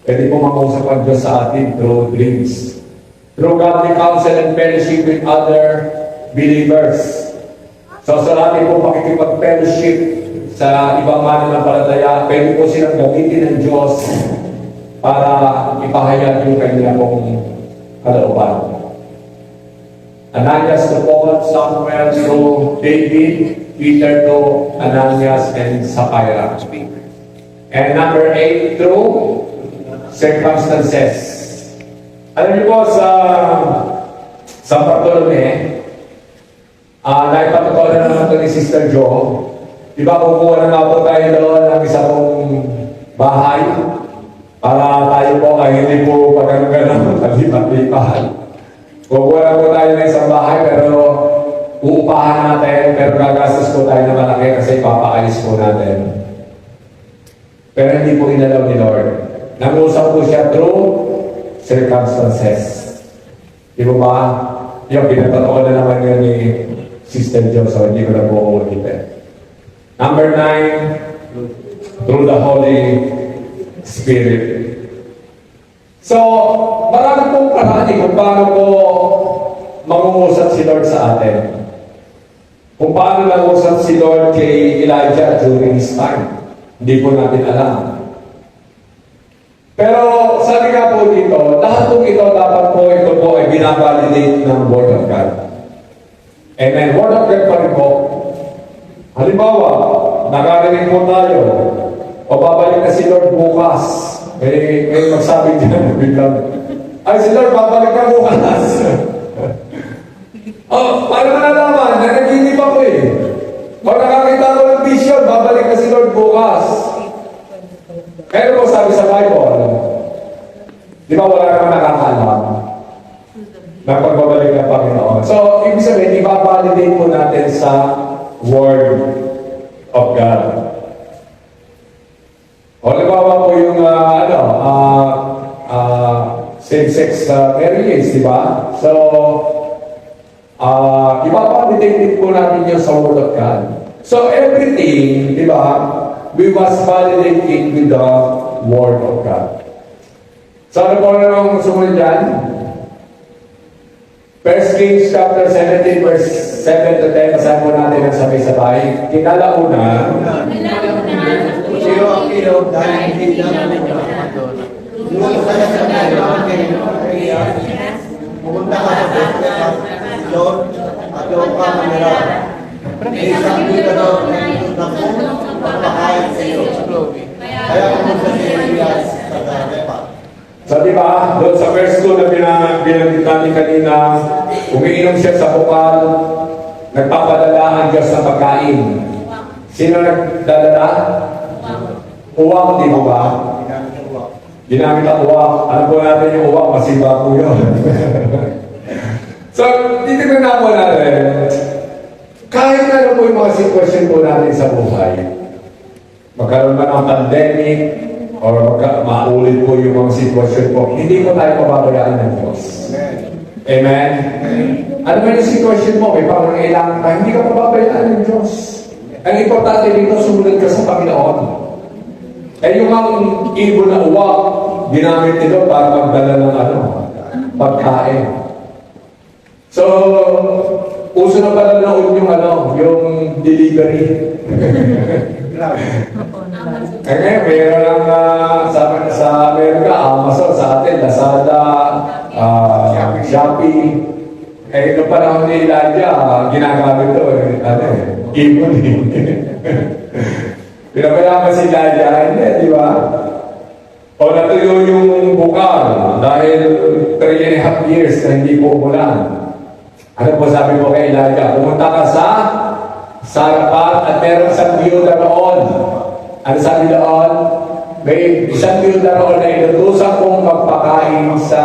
Pwede po mangusap ang Diyos sa atin through dreams. Through godly counsel and fellowship with other believers. So sa ating po pakikipag-fellowship sa ibang mananampalataya, pwede po silang gamitin ng Diyos para ipahayag yung kanya pong kalooban. Ananias to Paul, Samuel to David, Peter to Ananias and Sapphira. And number 8, through circumstances. Alam niyo po sa Bartolome, naipatotoo na naman ito ni Sister Jo. Di ba, kukuha na nga po tayo doon ng isang bahay para tayo po ay hindi po pagkano'n kalipat-lipat. Kukuha na po tayo ng isang bahay pero uupahan natin, pero gagastos po tayo na malaki kasi ipapaalis po natin. Pero hindi po inalaw ni Lord. Nag-usap po siya through circumstances. Di ba? Yung pinatotoo na naman yun ni Sister Jo, so hindi ko na po uulitin. Number 9, through the Holy Spirit. So, marami pong paraan kung paano po mangungusap si Lord sa atin. Kung paano nangusap si Lord kay Elijah during his time. Hindi po natin alam. Pero sabi nga po dito, lahat po ito dapat po ito po ay binavalidate ng Word of God. Amen. Word of God pa rin po. Halimbawa, nakarinig po tayo, o babalik na si Lord bukas. May magsabi dyan, biglang, ay si Lord, babalik na bukas. Oh, paano mo nalaman? Nanaginip ako eh. O nakakita ko ng vision, babalik na si Lord bukas. Kaya po sabi sa Bible, di ba wala naman nakakalam na pagbabalik ng Panginoon. So, ibig sabihin, ibabalidate po natin sa Word of God. O, nabawa po yung, same-sex marriage, di ba? So, ibabalidate po natin yun sa Word of God. So, everything, di ba, we must validate it with the Word of God. So, ano po na nang sumunod dyan? 1 Kings chapter 17, verse 7 to 10, basahin po natin ang sabay-sabay. Kinalauna, Iyo ang ilog dahil hindi namin nakakadon. Nung sa nasabi kayo, pumunta ka sa Bethlehem, Lord, at doon ka manira. May isang bila doon na kung magpakain sa iyo. Kaya pumunta si Elias sa Garepa. so di ba, doon sa verse 2 na binanggit natin kanina, umiinom siya sa bukal, nagpapadala ang Diyos ng pagkain. Sino nagdadala? Uwak, di ba ba? Ginamit ang uwak. Alam po natin yung uwak, masiba po yun. So, titignan na po natin, kahit ano po yung mga sitwasyon po natin sa buhay, magkaroon ba ng pandemic, or maulit po yung mga sitwasyon po, hindi po tayo pababayaan ng Diyos. Amen? Ano ba yung sitwasyon mo? May pangangailangan ka, hindi ka pababayaan ng Diyos. Ang importante dito, sumunod ka sa Panginoon. Eh yung ang ibon na uwak, ginamit nito para magdala ng pagkain. So, uso na pala noon yung delivery. Eh ngayon, mayroon lang sa Amerika, Amazon, sa atin, Lazada, Shopee. Eh, noong panahon ni Elijah, ginagamit ito, ibon Pinabayaan si Elijah, hindi, di ba? O natuyo yung bukal dahil 3.5 years na hindi po umulan. Ano po sabi mo kay Elijah? Pumunta ka sa Saraphat at meron isang biyuda roon. Ano sabi doon? May isang biyuda roon na inutusan kong magpakain sa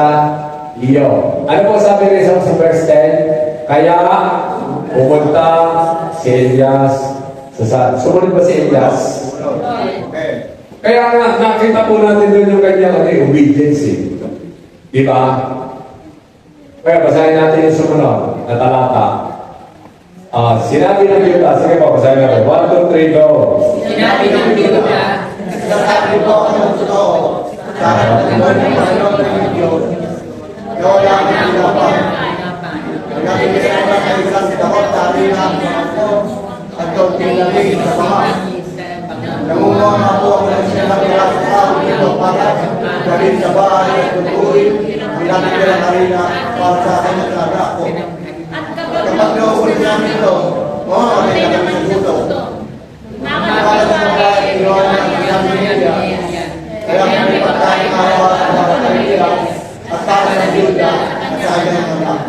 iyo. Ano po sabi rin sa verse 10? Kaya pumunta si Elias sumunod ba si Elias? Kaya nga, nakita po natin doon yung kanyang obedience eh. Di ba? Kaya basahin natin yung sumunod na talata. Sinabi ng Biyuda, sige po, basahin natin. 1, 2, 3, go. Sinabi ng Biyuda, Sasabi ko ang totoo, dahil ang Panginoon ng Diyos, ikaw lang ang ilapan. Nagkakilala ka sa isang takot dahil ang mga po, at ikaw tinalig sa mga. Nangunguha nga po ang nagsinabi sa tao ito para galing sa bahay at tutuin, bilang ilang harina para sa akin at anak ko. At kapag nauulit namin ito, mga kami na kami sa guto. Para sa mga iyon ang ilang Biblia, kaya kami pagkain araw at mga Biblia, at para sa Biblia at sa kanyang anak.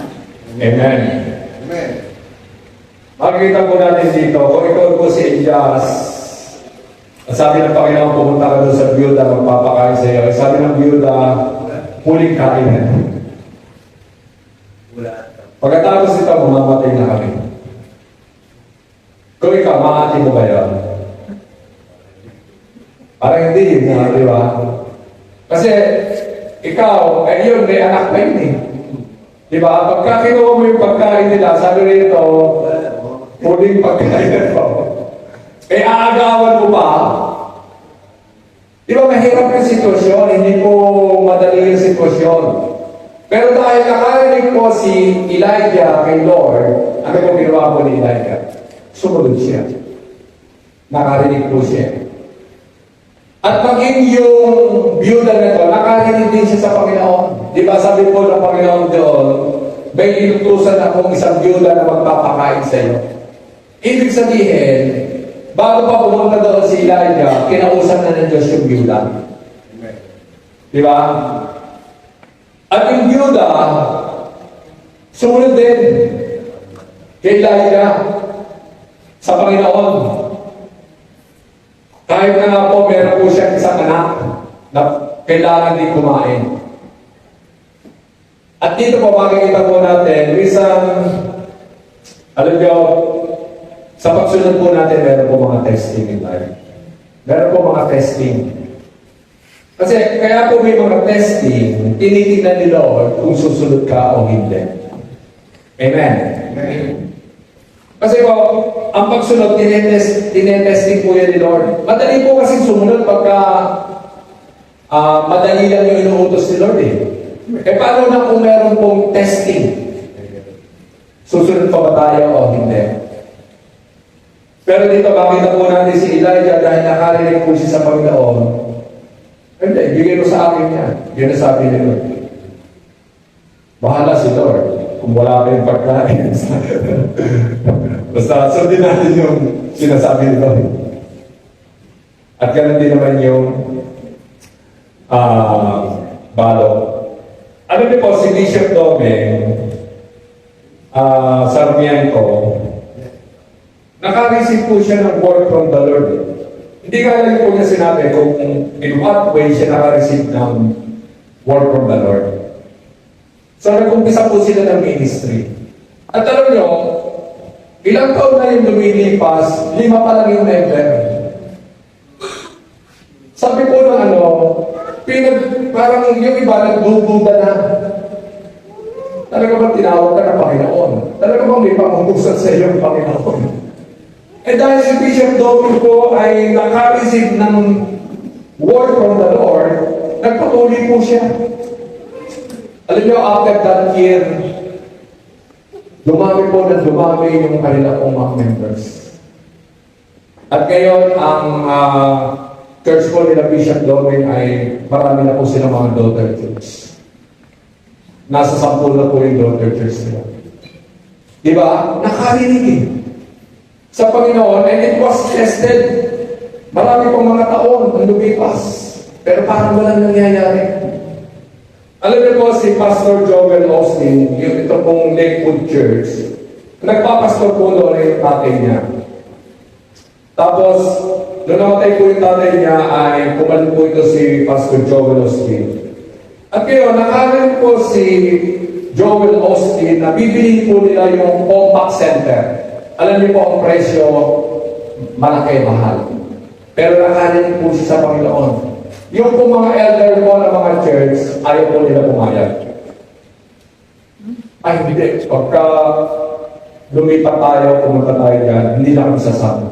Amen. Amen. Makikita po natin dito, kung ikaw po si Elias, at sabi ng Panginoon, pumunta ka doon sa biyuda, magpapakain sa iyo. Sabi ng biyuda, huling kain. Pagkatapos nito, mamamatay na kami. Kung ikaw, maati mo ba yun? Parang hindi yun na, di ba? Kasi, ikaw, yun, may anak pa yun eh. Di ba? Pagka kinuha mo yung pagkain nila, sabi rito, huling pagkain na ito. Eh, aagawan mo pa. Di ba, mahirap yung sitwasyon, hindi po madali yung sitwasyon. Pero dahil nakarinig po si Elijah kay Lord, ano po ginawa po ni Elijah? Sumunod siya. Nakarinig po siya. At maging yung biyuda na ito, nakarinig din siya sa Panginoon. Di ba sabi po ng Panginoon doon, may inutusan akong isang biyuda na magpapakain sa iyo. Ibig sabihin, bago pa pumunta doon si Elijah, kinausap na ng Diyos yung biyuda. Di ba? At yung biyuda, sumunod din. kay Elijah sa Panginoon. Kahit na nga po meron po siya isang anak na kailangan din kumain. At dito po makikita po natin, isang, alam niyo, sa pagsunod po natin, meron po mga testing in life. Meron po mga testing. Kasi kaya po may mga testing, tinitingnan ni Lord kung susunod ka o hindi. Amen. Kasi po, ang pagsunod, tinetesting po yan ni Lord. Madali po kasi sumunod pagka madali lang yung inuutos ni Lord eh. Eh paano na kung meron pong testing? Susunod pa ba tayo o hindi? Pero dito, makita po natin si Elijah dahil nakarinig po siya sa Panginoon. Hindi, bigay mo sa akin yan. Yun ang sabi ni Lord. Bahala si Lord kung wala kayong pagkain. Basta sundin natin yung sinasabi ni Lord. At ganun din naman yung balo. Ano din po, si Bishop Domeng Sarmiento, naka-receive po siya ng word from the Lord. Hindi ka lang po niya sinabi kung in what way siya naka-receive ng word from the Lord. So, nag-umpisa po sila ng ministry. At alam nyo, ilang taon na yung lumilipas, 5 pa lang yung member. Sabi po ng parang yung iba nagdududa na. Talaga ba tinawag ka ng Panginoon? Talaga ba may pangungusan sa iyo ng Panginoon? Eh dahil si Bishop Doming po ay naka-receive ng word from the Lord, nagpatuloy po siya. Alam niyo, after that year, dumami po na dumami yung kanila pong mga members. At ngayon, ang church po nila Bishop Doming ay marami na po sila mga daughter church. Nasa 10 na po yung daughter church nila. Diba? Nakarinig eh. Sa Panginoon, and it was tested. Marami pong mga taon ang lumipas. Pero parang walang nangyayari. Alam niyo po si Pastor Joel Austin, yung ito pong Lakewood Church, nagpapastor po doon yung tatay niya. Tapos, nung namatay po yung tatay niya, ay pumalit po ito si Pastor Joel Austin. At ngayon, nakarinig po si Joel Austin na bibili po nila yung compact center. Alam niyo po ang presyo, malaki, mahal. Pero nakarinig po siya sa Panginoon. Yung po mga elder po ng mga church, ayaw po nila pumayag. Ay, hindi. Pagka lumipat tayo, pumunta tayo dyan, hindi na kami sasama.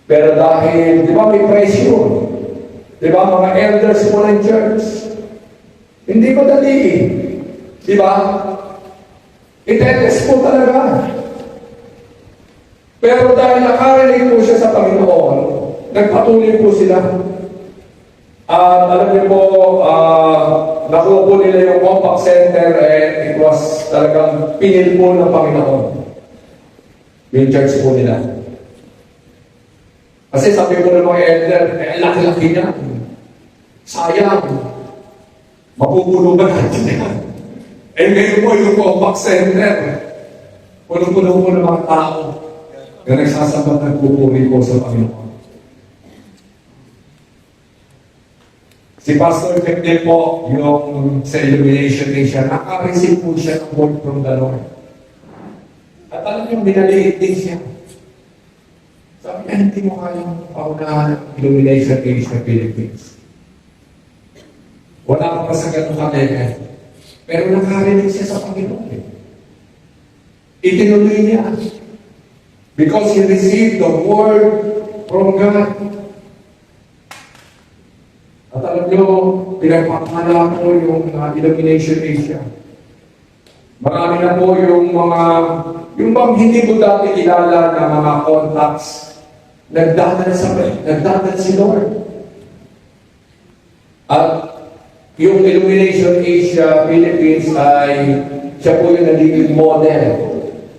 Pero dahil, di ba may presyo? Di ba mga elders po ng church? Hindi ko dali eh. Di ba? Itetest po talaga. Pero dahil nakarinig po siya sa Panginoon, nagpatuloy po sila. At alam niyo po, nakuha po nila yung compact center and it was talagang pinil po ng Panginoon. Yung church po nila. Kasi sabi po ng mga elder, laki-laki niya. Sayang. Mapupuno ba natin yan? Eh ngayon po yung compact center. Puno-puno po ng mga tao na nagsasabat ng pupuri po sa Panginoon. Si Pastor Fekde po, yung sa Illumination Nation, naka-receive po siya ng word from the Lord. At alam yung binaliit din siya. Sabi niya, hindi mo kayang paunahan ng Illumination Nation Philippines. Wala ka pa sa ganung ka-level. Pero nakarinig siya sa Panginoon. Itinuloy niya. Because he received the word from God. At alam nyo, pinagpapala po yung Illumination Asia. Marami na po yung bang hindi ko dati kilala na mga contacts, nagdadal si Lord. At yung Illumination Asia, Philippines ay siya po yung nagiging model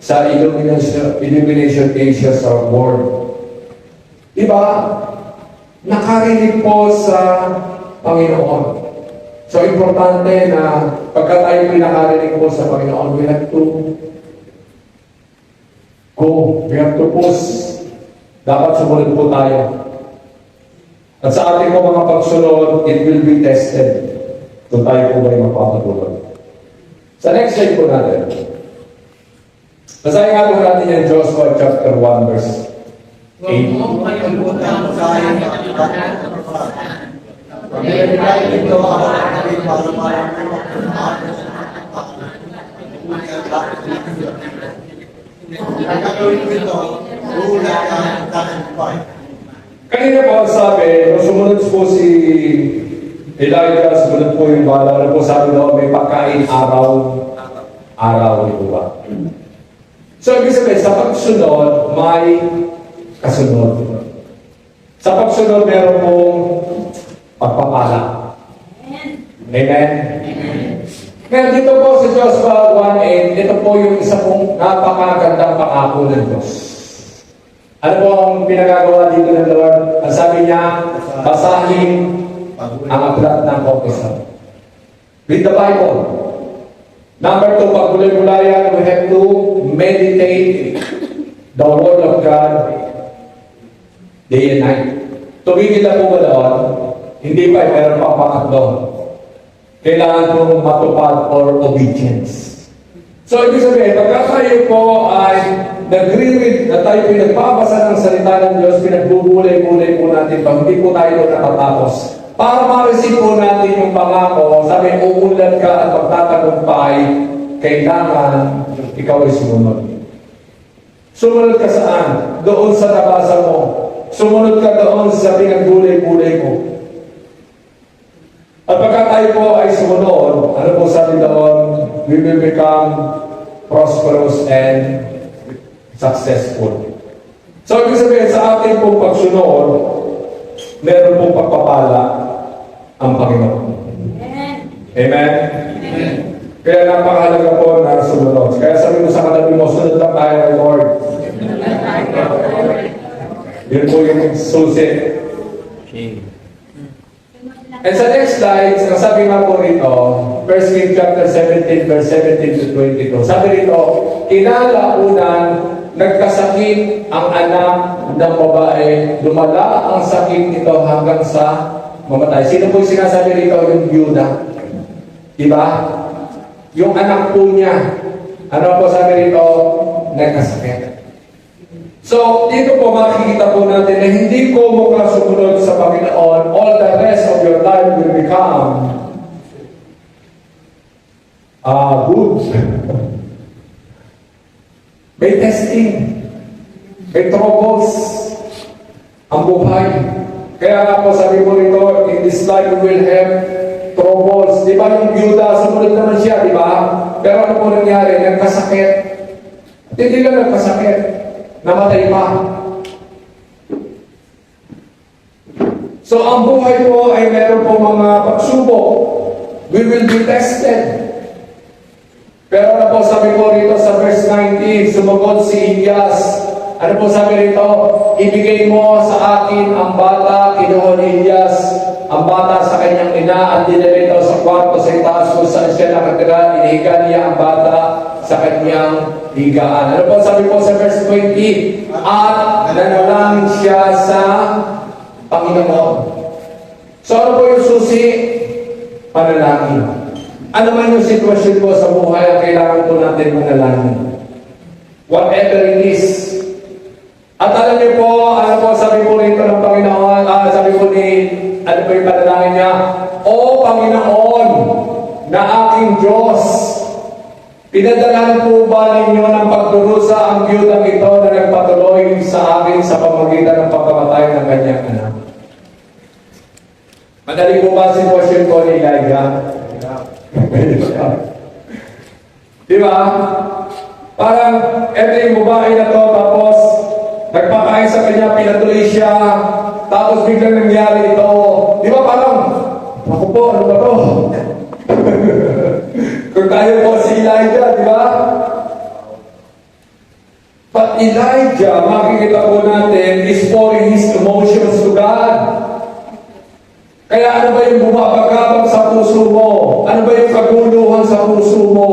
sa Illumination Asia sa world. Diba? Nakarinig po sa Panginoon. So, importante na pagka tayo pinakarinig po sa Panginoon, we have to Go, we have to push. Dapat sumunod po tayo. At sa ating po mga pagsunod, it will be tested kung tayo po ba'y mapapatuloy. Sa next slide po natin. Basahin nga po natin yung Joshua chapter 1 verse 8. Huwag mong kalimutan sa aking katibahan at kapasahan. Pag-ibigay nito ako ng aking para ang gagawin ko ito, ulat ang tagumpay. Kanina po ang sabi, nung sumunod po si Elijah, sumunod po yung bala, ano po sabi daw, may pagkain araw, di po ba? So, ibig sabihin, sa pagsunod, may kasunod. Sa pagsunod, meron pong pagpapala. Amen? Ngayon, dito po sa Joshua 1:8, ito po yung isa pong napakagandang pangako ng Diyos. Ano po ang pinagagawa dito ng Lord? Ang sabi niya, basahin ang aklat ng Kapisan. Read the Bible. Number 2, pagmulay-mulayan, we have to meditate the Word of God day and night. Tumigil na po ba doon? Hindi pa, meron pa pangatlo. Kailangan pong matupad or obedience. So, ibig sabihin, pagka tayo po ay nag-read na tayo pinagbabasa ng salita ng Diyos, pinagbubulay-bulay po natin pa, hindi po tayo nakatapos. Para ma-receive po natin yung pangako, sabi, uulat ka at pagtatagumpay, kailangan ikaw ay sumunod. Sumunod ka saan? Doon sa nabasa mo. Sumunod ka doon sa pinagbulay-bulay mo. At pagka tayo po ay sumunod, ano po sabi doon? We will become prosperous and successful. So, ibig sabihin, sa ating pong pagsunod, meron pong pagpapala ang Panginoon. Amen? Amen. Kaya napakahalaga po na sumunod. Kaya sabi mo sa katabi mo, sunod lang tayo kay Lord. Yun po yung susi. And sa next slide, ang sabi nga po rito, 1 Kings chapter 17, verse 17 to 22. Sabi rito, kinalaunan, nagkasakit ang anak ng babae, lumala ang sakit nito hanggang sa mamatay. Sino po yung sinasabi rito? Yung byuda. Diba? Yung anak po niya. Ano po sabi rito? Nagkasakit. So, dito po makikita po natin na hindi ko mukha sumunod sa Panginoon, all the rest of your life will become good. May testing. May troubles. Ang buhay. Kaya nga po sabi ko rito, in this life we will have troubles. Di ba yung byuda, sumunod naman siya, di ba? Pero ano po nangyari? Nagkasakit. At hindi lang nagkasakit. Namatay pa. So, ang buhay po ay meron po mga pagsubok. We will be tested. Pero ano po sabi po rito sa verse 19, sumagot si Elias. Ano po sabi rito? Ibigay mo sa akin ang bata, kinuha ni Elias, ang bata sa kanyang ina at dinala ito sa kwarto sa itaas kung saan siya nakatira. Inihiga niya ang bata sa kanyang higaan. Ano po sabi po sa verse 20? At nanalangin siya sa Panginoon. So ano po yung susi? Panalangin. Ano man yung sitwasyon po sa buhay ang kailangan po natin manalangin. Whatever it is. At alam niyo po, ano po sabi po rito ng Panginoon, sabi po ni, ano po yung panalangin niya? O Panginoon, na aking Diyos, pinadalahan po ba ninyo ng pagdurusa ang biyudang ito na nagpatuloy sa akin sa pamagitan ng pagkamatay ng kanyang anak? Madali po ba sitwasyon ko ni Elijah? Di ba? Parang, eto yung babae na to, tapos, nagpakain sa kanya, pinatuloy siya, tapos biglang nangyari ito. Di ba parang, ako po, ano ba to? Kung tayo po si Elijah, di ba? But Elijah, makikita po natin, is pouring his emotions to God. Kaya ano ba yung bumabagabag sa puso mo? Ano ba yung kaguluhan sa puso mo?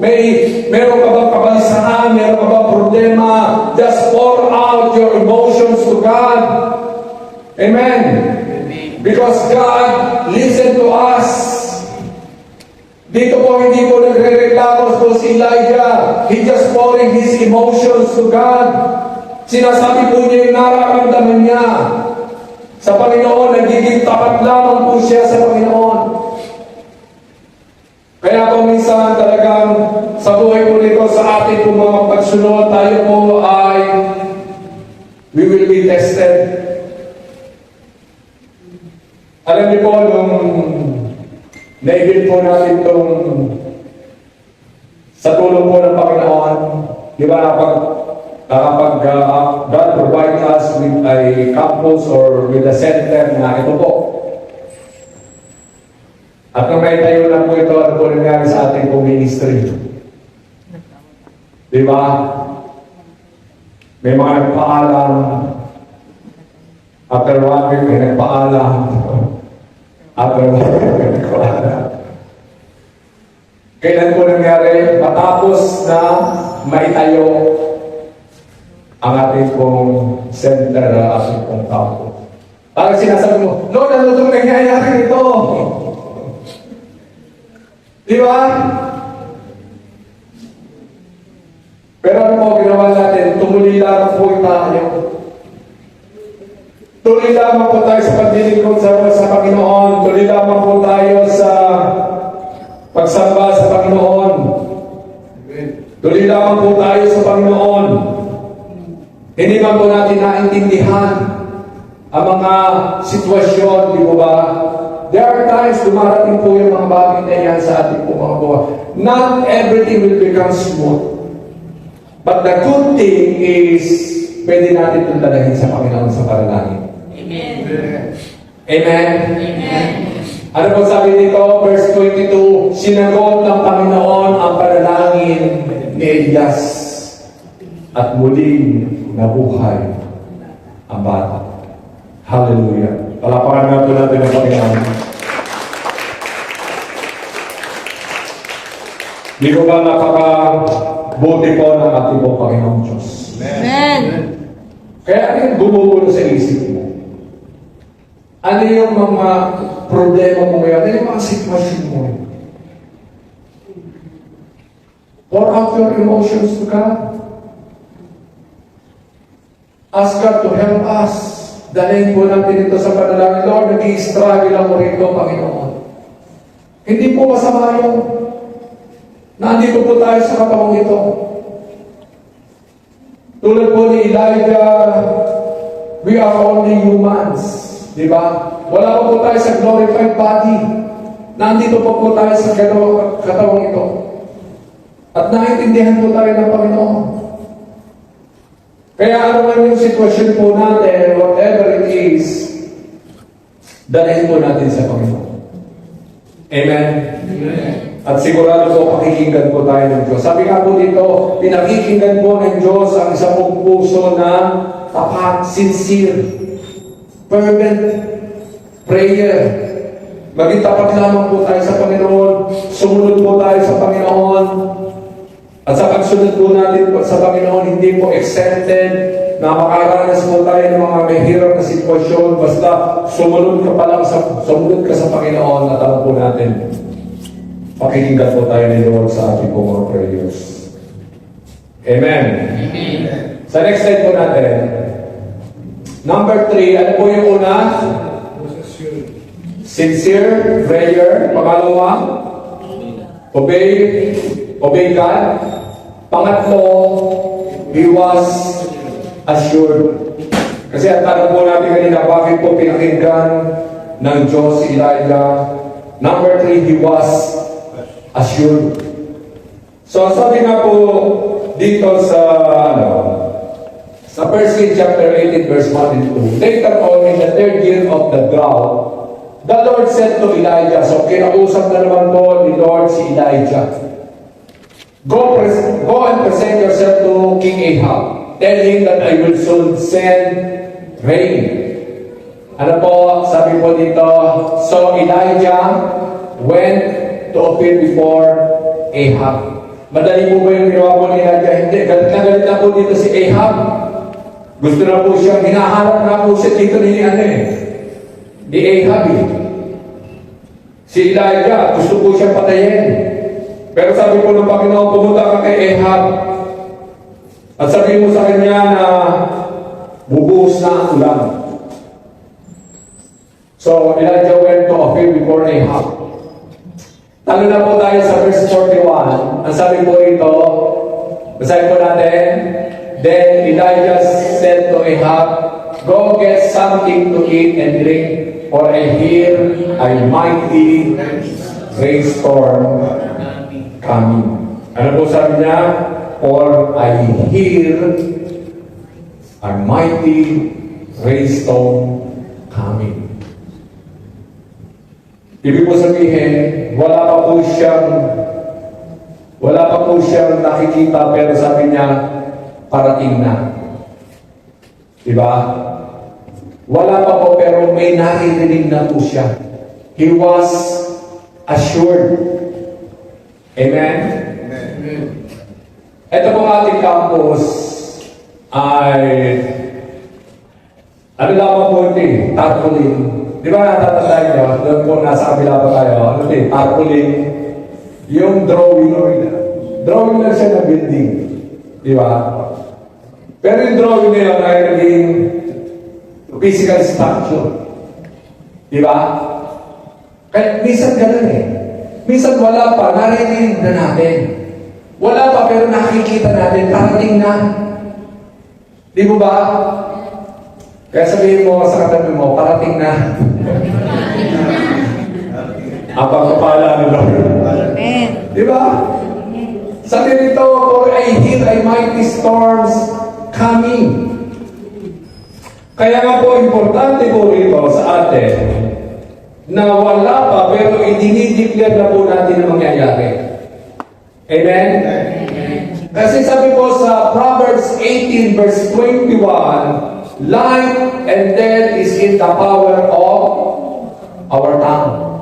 Meron ka bang kabalisahan? Meron ka bang problema? God. Amen. Because God listened to us. Dito po hindi po nagre-reklamo po si Elijah. He just pouring his emotions to God. Sinasabi po niya yung nararamdaman niya. Sa Panginoon, nagiging tapat lamang po siya sa Panginoon. Kaya po minsan talagang sa buhay po nito, sa ating po mga pagsunod, tayo po ay we will be tested. Alam niyo po, nung naibig po natin itong sa tulong po ng Panginoon, di ba, kapag God provide us with a campus or with a center na ito po. At nung may tayo na po ito, ano po nangyari sa ating po ministry? Di ba? May mga nagpaalam. After 1 week, may nagpaalam. After 1 week, may nagpaalam. Kailan po nangyari? Matapos na maitayo ang ating pong center, ang ating pong campus. Parang sinasabi mo, Lord, ano itong nangyayari nito? Di ba? Pero ano po ginawa natin? Tumuli lamang po tayo. Tuloy lamang po tayo sa paglilingkod sa Panginoon. Tuloy lamang po tayo sa pagsamba sa Panginoon. Tuloy lamang po tayo sa Panginoon. Hindi man po natin naintindihan ang mga sitwasyon, di ba ba? There are times dumarating po yung mga bagay na yan sa ating po mga buhay. Not everything will become smooth. But the good thing is, pwede natin itong dalahin sa Panginoon sa panalangin. Amen. Amen? Amen. Ano po sabi dito? Verse 22, sinagot ng Panginoon ang panalangin ni Elias at muling nabuhay ang bata. Hallelujah. Palapakan natin ang Panginoon. Di ko ba napakabuti po ng ating pong Panginoon Diyos? Amen. Kaya ano yung bumubulo sa isip mo? Ano yung mga problema mo ngayon? Ano yung mga sitwasyon mo? Pour out your emotions to God. Ask God to help us. Dalahin po natin ito sa panalangin. Lord, nag-i-struggle ako rito, Panginoon. Hindi po masama yun. Nandito po tayo sa katawang ito. Tulad po ni Elijah, we are only humans. Di ba? Wala po tayo sa glorified body. Nandito po tayo sa katawang ito. At naintindihan po tayo ng Panginoon. Kaya ano man yung sitwasyon po natin, whatever it is, dalhin po natin sa Panginoon. Amen? Amen. At sigurado po, pakikinggan po tayo ng Diyos. Sabi nga po dito, pinakikinggan po ng Diyos ang isang pong puso na tapat, sincere, fervent prayer. Maging tapat lamang po tayo sa Panginoon. Sumunod po tayo sa Panginoon. At sa pagsunod po natin po sa Panginoon, hindi po exempted na makaranas po tayo ng mga mahirap na sitwasyon. Basta sumunod ka pa lang sumunod ka sa Panginoon at alam po natin, pakikinggan po tayo ni Lord sa ating po mga prayers. Amen. Amen. Sa next slide po natin, number 3, ano po yung una? Sincere prayer. Pangalawa, obey God. Pangatlo, he was assured. Kasi ang tanong po natin kanina, bakit po pinakinggan ng Diyos si Elijah? Number 3, he was assured. So sabi nga po dito sa sa 1 Kings chapter 18 verse 1 and 2. Later on in the 3rd year of the drought, the Lord said to Elijah, so kinausap na naman po ni Lord si Elijah, Go and present yourself to King Ahab. Tell him that I will soon send rain. Ano po, sabi po dito, so Elijah went to appear before Ahab. Madali po ba yung ginawa po ni Elijah? Hindi, galit na po dito si Ahab. Gusto na po siya, hinaharap na po siya dito ni ni Ahab eh. Si Elijah, gusto po siya patayin. Pero sabi po ng Panginoon, pumunta ka kay Ahab. At sabi mo sa kanya na bubuhos na ang ulan. So, Elijah went to appear before Ahab. Talo na po tayo sa verse 41. Ang sabi po rito, basahin po natin, then Elijah said to Ahab, go get something to eat and drink, for I hear a mighty rainstorm coming. Ano po sabi niya? For I hear a mighty rainstorm coming. Ibig po sabihin, wala pa po siyang nakikita, pero sabi niya, parating na. Diba? Wala pa po, pero may naririnig na po siya. He was assured. Amen? Ito pong ating campus ay ano lamang po ito eh, tarpaulin. Di ba natatandaan nyo? Doon po nasa kabila pa tayo. Ano ito eh, tarpaulin. Yung drawing lang siya ng building. Di ba? Pero yung drawing na yun ay naging physical structure. Di ba? Kaya minsan ganun eh. Minsan wala pa, naririnig na natin. Wala pa, pero nakikita natin, parating na. Di mo ba? Kaya sabihin mo sa katabi mo, parating na. Ang pagkapala ng Lord. Amen. Di ba? Sabi nito, for I hear a mighty storms coming. Kaya nga po, importante po rito sa atin na wala pa, pero idinideclare na po natin na mangyayari. Amen? Kasi sabi po sa Proverbs 18 verse 21, life and death is in the power of our tongue.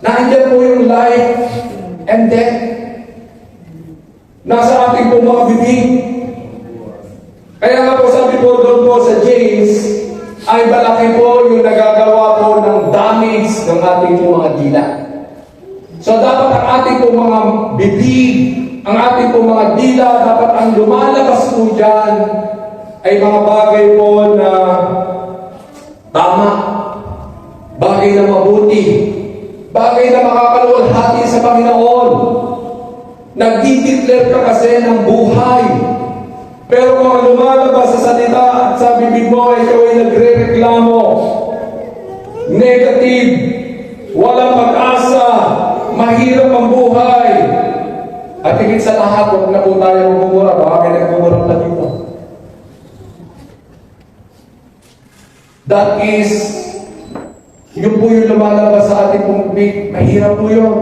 Nandiyan po yung life and death. Nasa ating po mga bibig. Kaya nga po sabi po doon po sa James, ay malaki po yung nagagawa po ng damage ng ating po mga dila. So dapat ang ating po mga bibig, ang ating po mga dila, dapat ang lumalabas po dyan ay mga bagay po na tama, bagay na mabuti, bagay na makakaluwalhati sa Panginoon. Nagdi-declare ka kasi ng buhay. Pero kung ang lumalabas sa salita at sa bibig mo ay ikaw ay nagre-reklamo, negative, walang pag-asa, mahirap ang buhay, at higit sa lahat, huwag na po tayo magmumura. Baka may nagmumura na dito. That is, yun po yung lumalabas sa ating pong bibig. Mahirap po yun.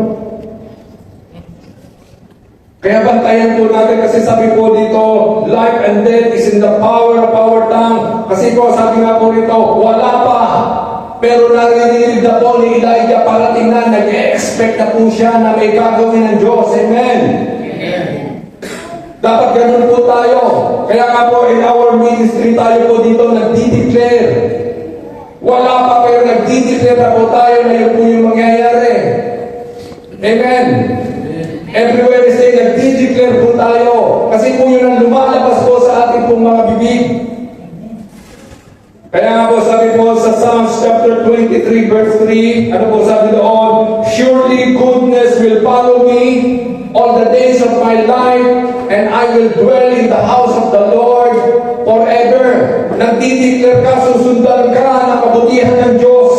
Kaya bantayan po natin kasi sabi po dito, life and death is in the power of our tongue. Kasi po sabi nga po rito, wala pa. Pero naririnig na po ni Elijah, parating na, nag-expect na po siya na may gagawin ng Diyos. Amen? Dapat ganun po tayo. Kaya nga po in our ministry tayo po dito nagdi-declare. Wala pa, pero nagdi-declare na po tayo na yun po yung mangyayari. Amen? Every Wednesday, nagdi-declare po tayo. Kasi po yun ang lumalabas po sa ating pong mga bibig. Kaya nga po sabi po sa Psalms chapter 23 verse 3, ano po sabi doon? Surely goodness will follow me all the days of my life, and I will dwell in the house of the Lord forever. Nagdi-declare ka, susundan ka ng kabutihan ng Diyos.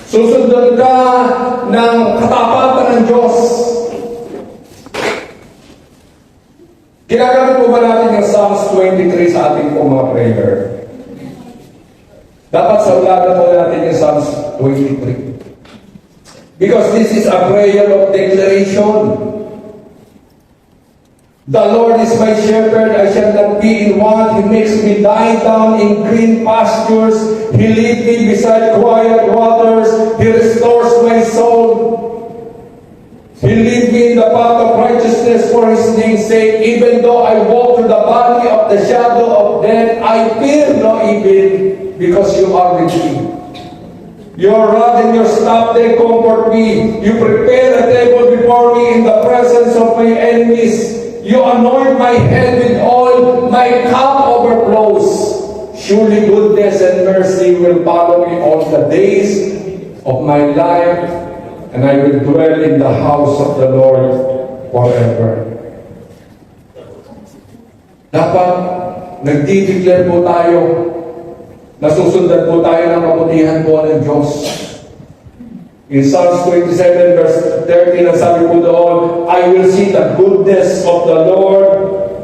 Susundan ka ng katapatan ng Diyos. Ginagamit po ba natin yung Psalms 23 sa ating pong mga prayer? Dapat saulatan po natin yung Psalms 23. Because this is a prayer of declaration. The Lord is my shepherd, I shall not be in want. He makes me lie down in green pastures. He leads me beside quiet waters. He restores my soul. He leads me in the path of righteousness righteousness for his name's sake. Even though I walk through the valley of the shadow of death, I fear no evil, because you are with me. Your rod and your staff, they comfort me. You prepare a table before me in the presence of my enemies. You anoint my head with oil, my cup overflows. Surely goodness and mercy will follow me all the days of my life, and I will dwell in the house of the Lord forever. Dapat nagdi-declare po tayo, nasusundan po tayo ng kabutihan po ng Diyos. In Psalms 27 verse 13, ang sabi po doon, I will see the goodness of the Lord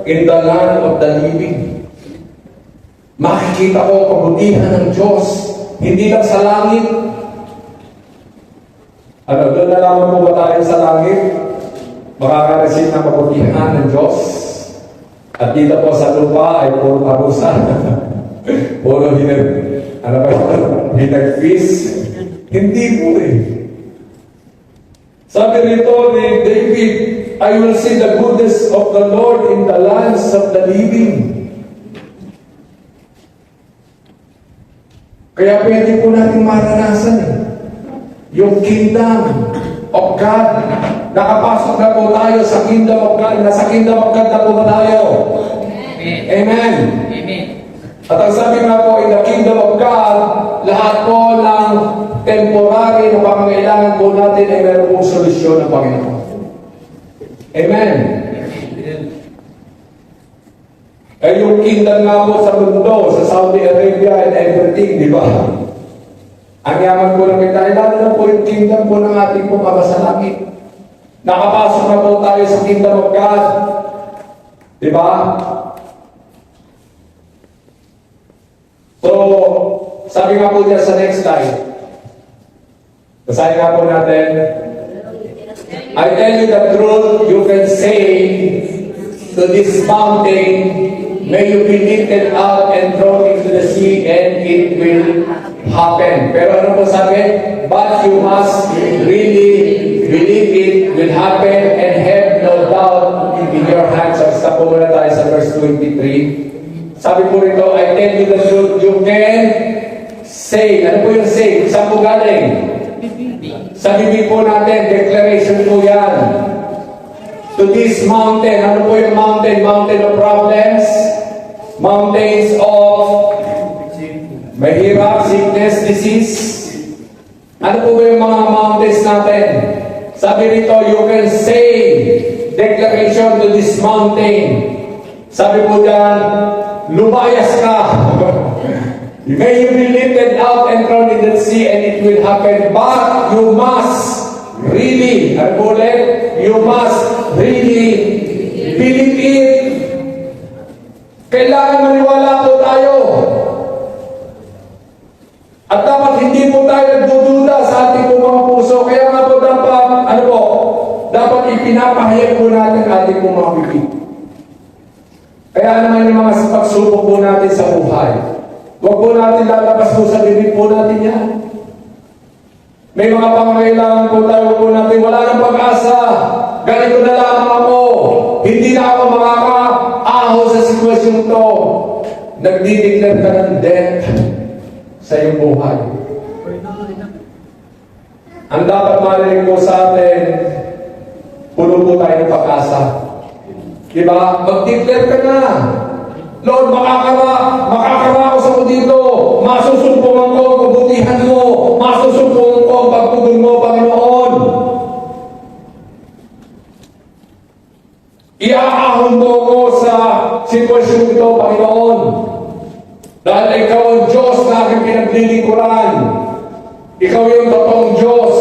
in the land of the living. Makikita ko ang kabutihan ng Diyos, hindi lang sa langit. Ano, doon na lamang po ba tayo sa langit? Makaka-receive ng kabutihan ng Diyos. At dito po sa lupa ay puro parusa. Puro hinag-feast. Hindi po eh. Sabi rito ni David, I will see the goodness of the Lord in the lands of the living. Kaya pwede po natin maranasan yung kingdom of God. Nakapasok na po tayo sa kingdom of God. Nasa kingdom of God na po tayo. Amen. Amen. At ang sabi nga po, in the kingdom of God, lahat po ng temporary na pangangailangan po natin ay meron pong solusyon ng Panginoon. Amen. Eh yung kingdom nga po sa mundo, sa Saudi Arabia and everything, di ba? Ang yaman po ng kita, lalo na po yung kingdom po ng ating po sa langit. Nakapasok na po tayo sa kingdom of God. Di ba? So, sabi nga po niya sa next slide. Basahin nga po natin. I tell you the truth, you can say to this mountain, may you be lifted out and thrown into the sea, and it will happen. Pero ano po sabi? But you must really believe it will happen and have no doubt in your hands. So, stop po muna tayo sa verse 23. Sabi po rito, I tell you the truth, you can say. Ano po yung say? Saan po galing? Sa bibig po natin, declaration po yan. To this mountain, ano po yung mountain? Mountain of problems, mountains of mahirap, sickness, disease. Ano po ba yung mga mountains natin? Sabi rito, you can say declaration to this mountain. Sabi po dyan, lumayas ka. May you be lifted out and thrown in the sea, and it will happen. But you must really, ano po ulit? You must really believe it. Kailangan maniwala po tayo. At dapat hindi po tayo nagdududa sa ating po mga puso. Kaya nga po dapat, ano po, dapat ipinapahayag po natin ating po mga bibig. Kaya naman yung mga pagsubok po natin sa buhay, huwag po natin lalabas po sa bibig po natin yan. May mga pangangailangan po tayo po natin, wala nang pag-asa. Ganito na lamang ako. Hindi na ako makaka-aho sa sitwasyon to. Nagdideclare ka ng death sa iyong buhay. Ang dapat marinig po sa atin, puno po tayo ng pag-asa. Diba? Mag-declare ka na. Lord, makakara ako sa mo dito. Masusumpong ko ang kabutihan mo. Masusumpong ko ang pagpugol mo, Panginoon. Iaahon mo ko sa sitwasyon ito, Panginoon. Dahil ikaw ang Diyos na aking pinaglilingkuran. Ikaw yung totoong Diyos.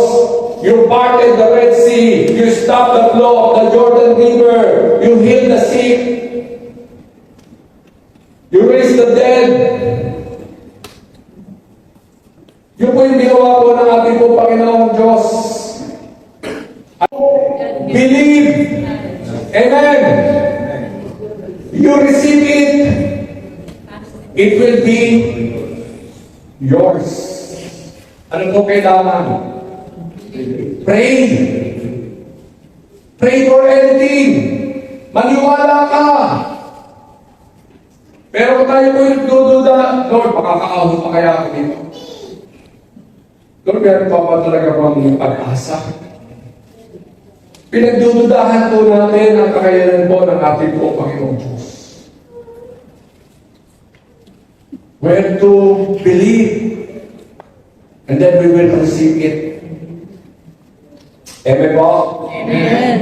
You parted the Red Sea. You stopped the flow of the Jordan River. You healed the sick. You raised the dead. Yun po yung ginawa po ng ating po Panginoong Diyos. Believe. Amen. You receive it. It will be yours. Ano po kailangan? Pray. Pray for anything. Maniwala ka. Pero kung tayo po yung nagdududa, Lord, makakaahon pa kaya ako dito? Lord, meron pa ba talaga pang pag-asa? Pinagdududahan po natin ang kakayanan po ng ating po Panginoong Diyos. Where to believe, and then we will receive it. Amen po? Amen.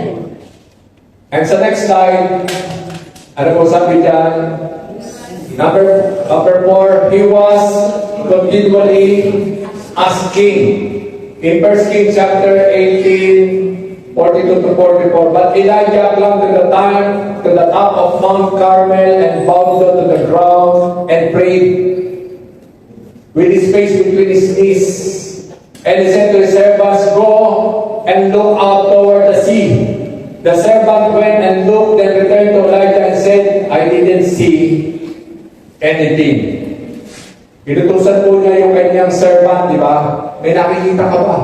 And sa next slide, ano po sabi dyan? Number 4, he was continually asking. In 1 Kings chapter 18, 42 to 44, but Elijah clung to the top of Mount Carmel and bowed down to the ground and prayed with his face between his knees. And he said to his servants, go and look out toward the sea. The servant went and looked and returned to Elijah and said, I didn't see anything. Inutusan po niya yung kanyang servant, di ba? May nakikita ka ba?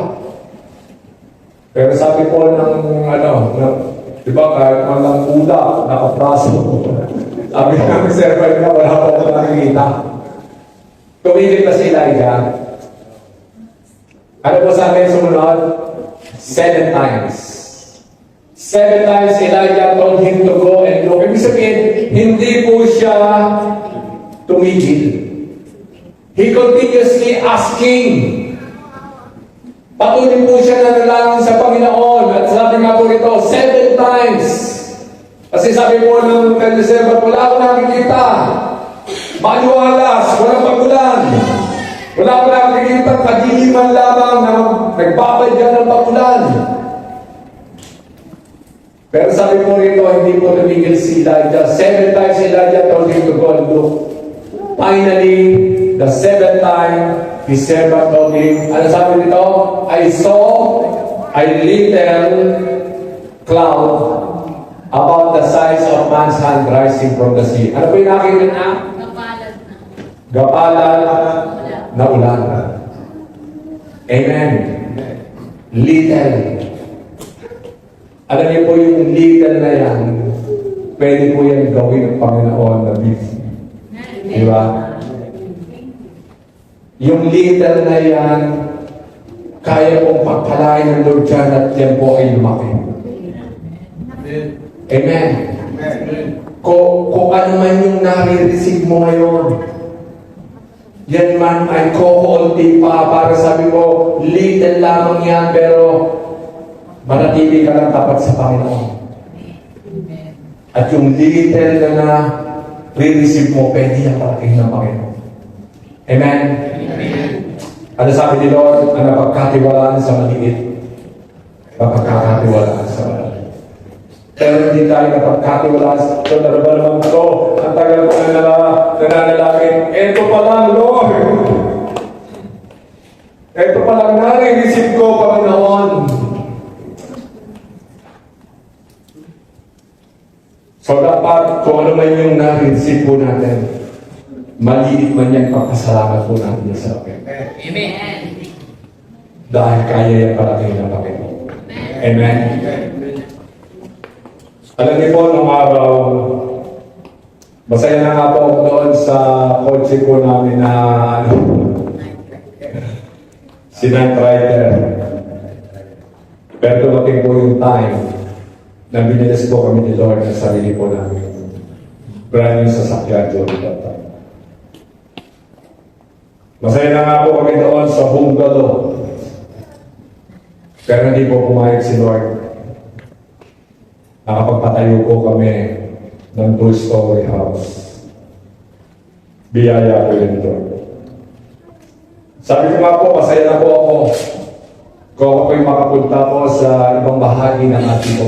Pero sabi po di ba, kahit man lang uda, nakapraso. Sabi ng servant niya, wala po ako nakikita. Tumigil pa si Elijah. Ano po sabi sumunod? 7 times. 7 times Elijah told him to go and look. Ibig sabihin, hindi po siya tumigil. He continuously asking. Patuloy po siya nanalangin sa Panginoon. At sabi nga po ito, 7 times. Kasi sabi po ng kanyang wala akong nakikita. Maliwalas, walang pagulan. Wala akong nakikita, kadiliman lamang na nagbabadya ng pagulan. Pero sabi po rito, hindi po tumigil si Elijah. 7 times Elijah told him to go and look. Finally, the 7th time, his servant told him, ano sabi nito? I saw a little cloud about the size of man's hand rising from the sea. Ano po yung nakikita na? Gapalan na ulan. Amen. Little. Alam niyo po yung little na yan, pwede po yan gawin ng Panginoon na big. Di ba? Yung little na yan, kaya pong pagpalain ng Lord dyan at yan po ay lumaki. Amen. Kung ano man yung nare-receive mo ngayon, yan man ay kukunti pa para sabi ko, little lamang yan, pero manatili ka lang tapat sa Panginoon. At yung little na re-receive mo, pwede ang parating ng Panginoon. Amen? Ano sabi ni Lord? Ang napagkatiwalaan sa maliit, napagkakatiwalaan sa maliit. Pero hindi tayo napagkatiwalaan sa ito. Ano ba naman ito? Ang tagal ko na nananalangin. Ito pa lang, Lord. Ito pa lang nare-receive ko, Panginoon. So dapat kung ano man yung nare-receive po natin, maliit man yan, pagpasalamat po natin sa akin. Amen. Dahil kaya yan parating ng Panginoon. Amen? Alam niyo po, nung araw, masaya na nga po ako doon sa kotse ko namin na si Night Rider. Pero dumating po yung time na binilis po kami ni Lord sa sarili po namin. Brand new sasakyan during that time. Masaya na nga po kami doon sa bungalow. Pero hindi po pumayag si Lord. Nakapagpatayo po kami ng 2-story house. Biyaya po yun Lord. Sabi ko nga po, masaya na po ako kung ako po'y makapunta po sa ibang bahagi ng ating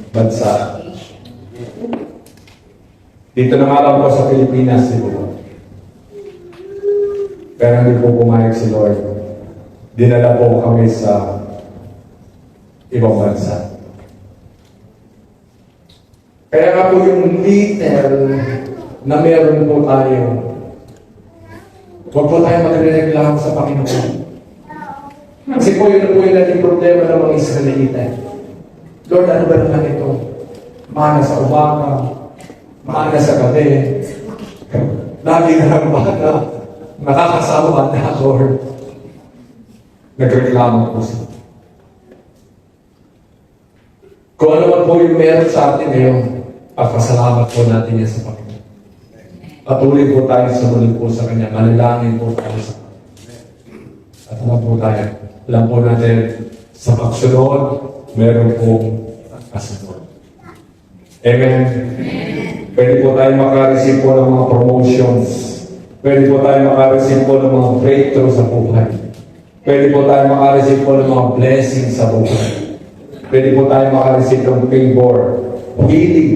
bansa. Dito na nga lang po sa Pilipinas, siguro. Pero hindi po pumayag si Lord. Dinala po kami sa ibang bansa. Kaya nga po yung little na meron po tayo, huwag po tayo magre-reklamo sa Panginoon. Kasi po yun po yung naging problema ng mga Israelita. Lord, ano ba naman ito? Mana sa umaga, mana sa gabi. Lagi na lang mana, nakakasawa na, Lord. Nagreklamo po siya. Kung ano man po yung meron sa atin ngayon, pagpasalamat po natin yan sa Panginoon. Patuloy po tayo sumunod po sa Kanya. Manalangin po tayo sa Kanya. At alam po tayo, alam po natin, sa pagsunod, meron pong kasunod. Amen? Pwede po tayo makareceive po ng mga promotions. Pwede po tayo makareceive po ng mga breakthrough sa buhay. Pwede po tayo makareceive po ng mga blessings sa buhay. Pwede po tayo makareceive ng favor, healing,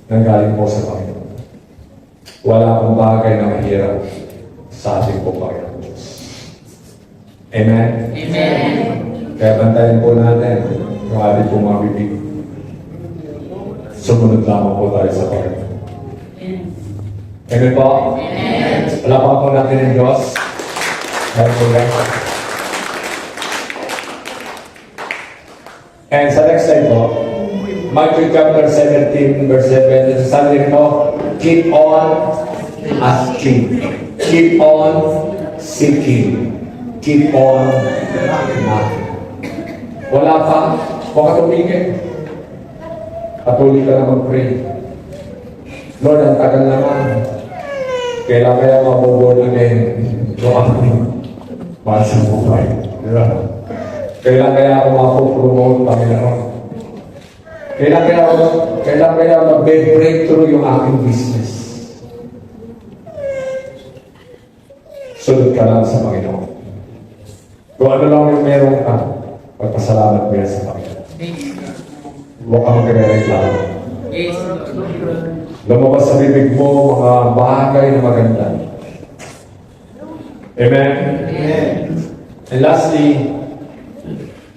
na galing po sa Panginoon. Wala akong bagay na mahirap sa ating po Panginoon Diyos. Amen? Amen. Kaya bantayan po natin yung ating po mga bibig. Sumunod lamang po tayo sa Panginoon. Amen po? Amen. Wala pa po natin ng Diyos. Kaya po lang. And sa next slide po, Matthew chapter 17 verse 7, sabi nito, keep on asking, keep on seeking, keep on knocking. Wala pa, huwag ka tumigil. Patuloy ka na mag-pray. Lord, ang tagal naman. Kailan kaya mabubor again? Doa para sa buhay. Diba? Kailan kaya ako mapopromote, Panginoon? Kailan kaya mag-breakthrough yung aking business? Sunod ka lang sa Panginoon. Kung ano lang yung meron ka, pagpasalamat mo yan sa Panginoon. Huwag kang magre-reklamo. Yes, Lumabas sa bibig mo mga bagay na maganda. Amen? Amen. And lastly,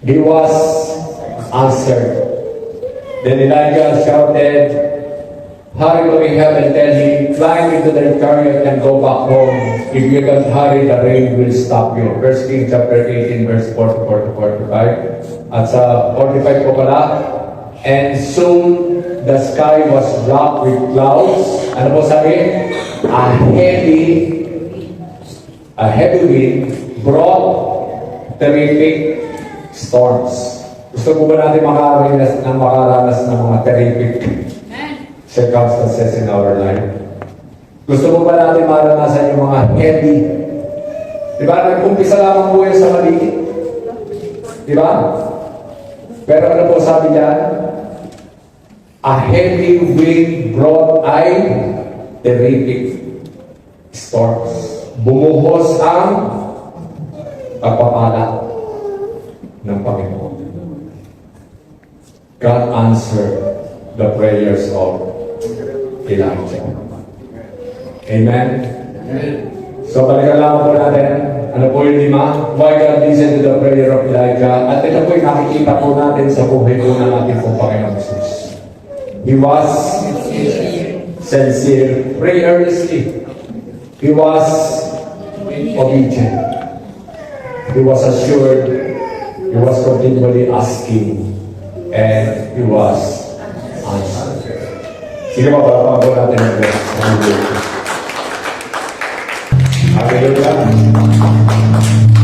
he was answered. Then Elijah shouted, hurry to Ahab and tell him, climb into the chariot and go back home. If you don't hurry, the rain will stop you. 1 Kings chapter 18, verse 44 to 45. At sa 45 po pala, and soon the sky was black with clouds. Ano po sabi? A heavy wind brought terrific storms. Gusto po ba natin makaranas ng mga terrific circumstances in our life? Gusto po ba natin maranasan yung mga heavy? Diba? Nag-umpisa lamang po yun sa maliit. Diba? Pero ano po sabi diyan? A heavy wind brought terrific storms. Bumuhos ang pagpapala ng Panginoon. God answered the prayers of Elijah. Amen? So, balikan lang po natin. Ano po yung 5? Why God listened to the prayer of Elijah. At ito po yung nakikita po natin sa buhay po ng ating po Panginoon Jesus. He was sincere. Pray earnestly. He was obedient. He was assured. He was continually asking. And he was answered. Sige ba, para po natin ang Diyos. Hallelujah.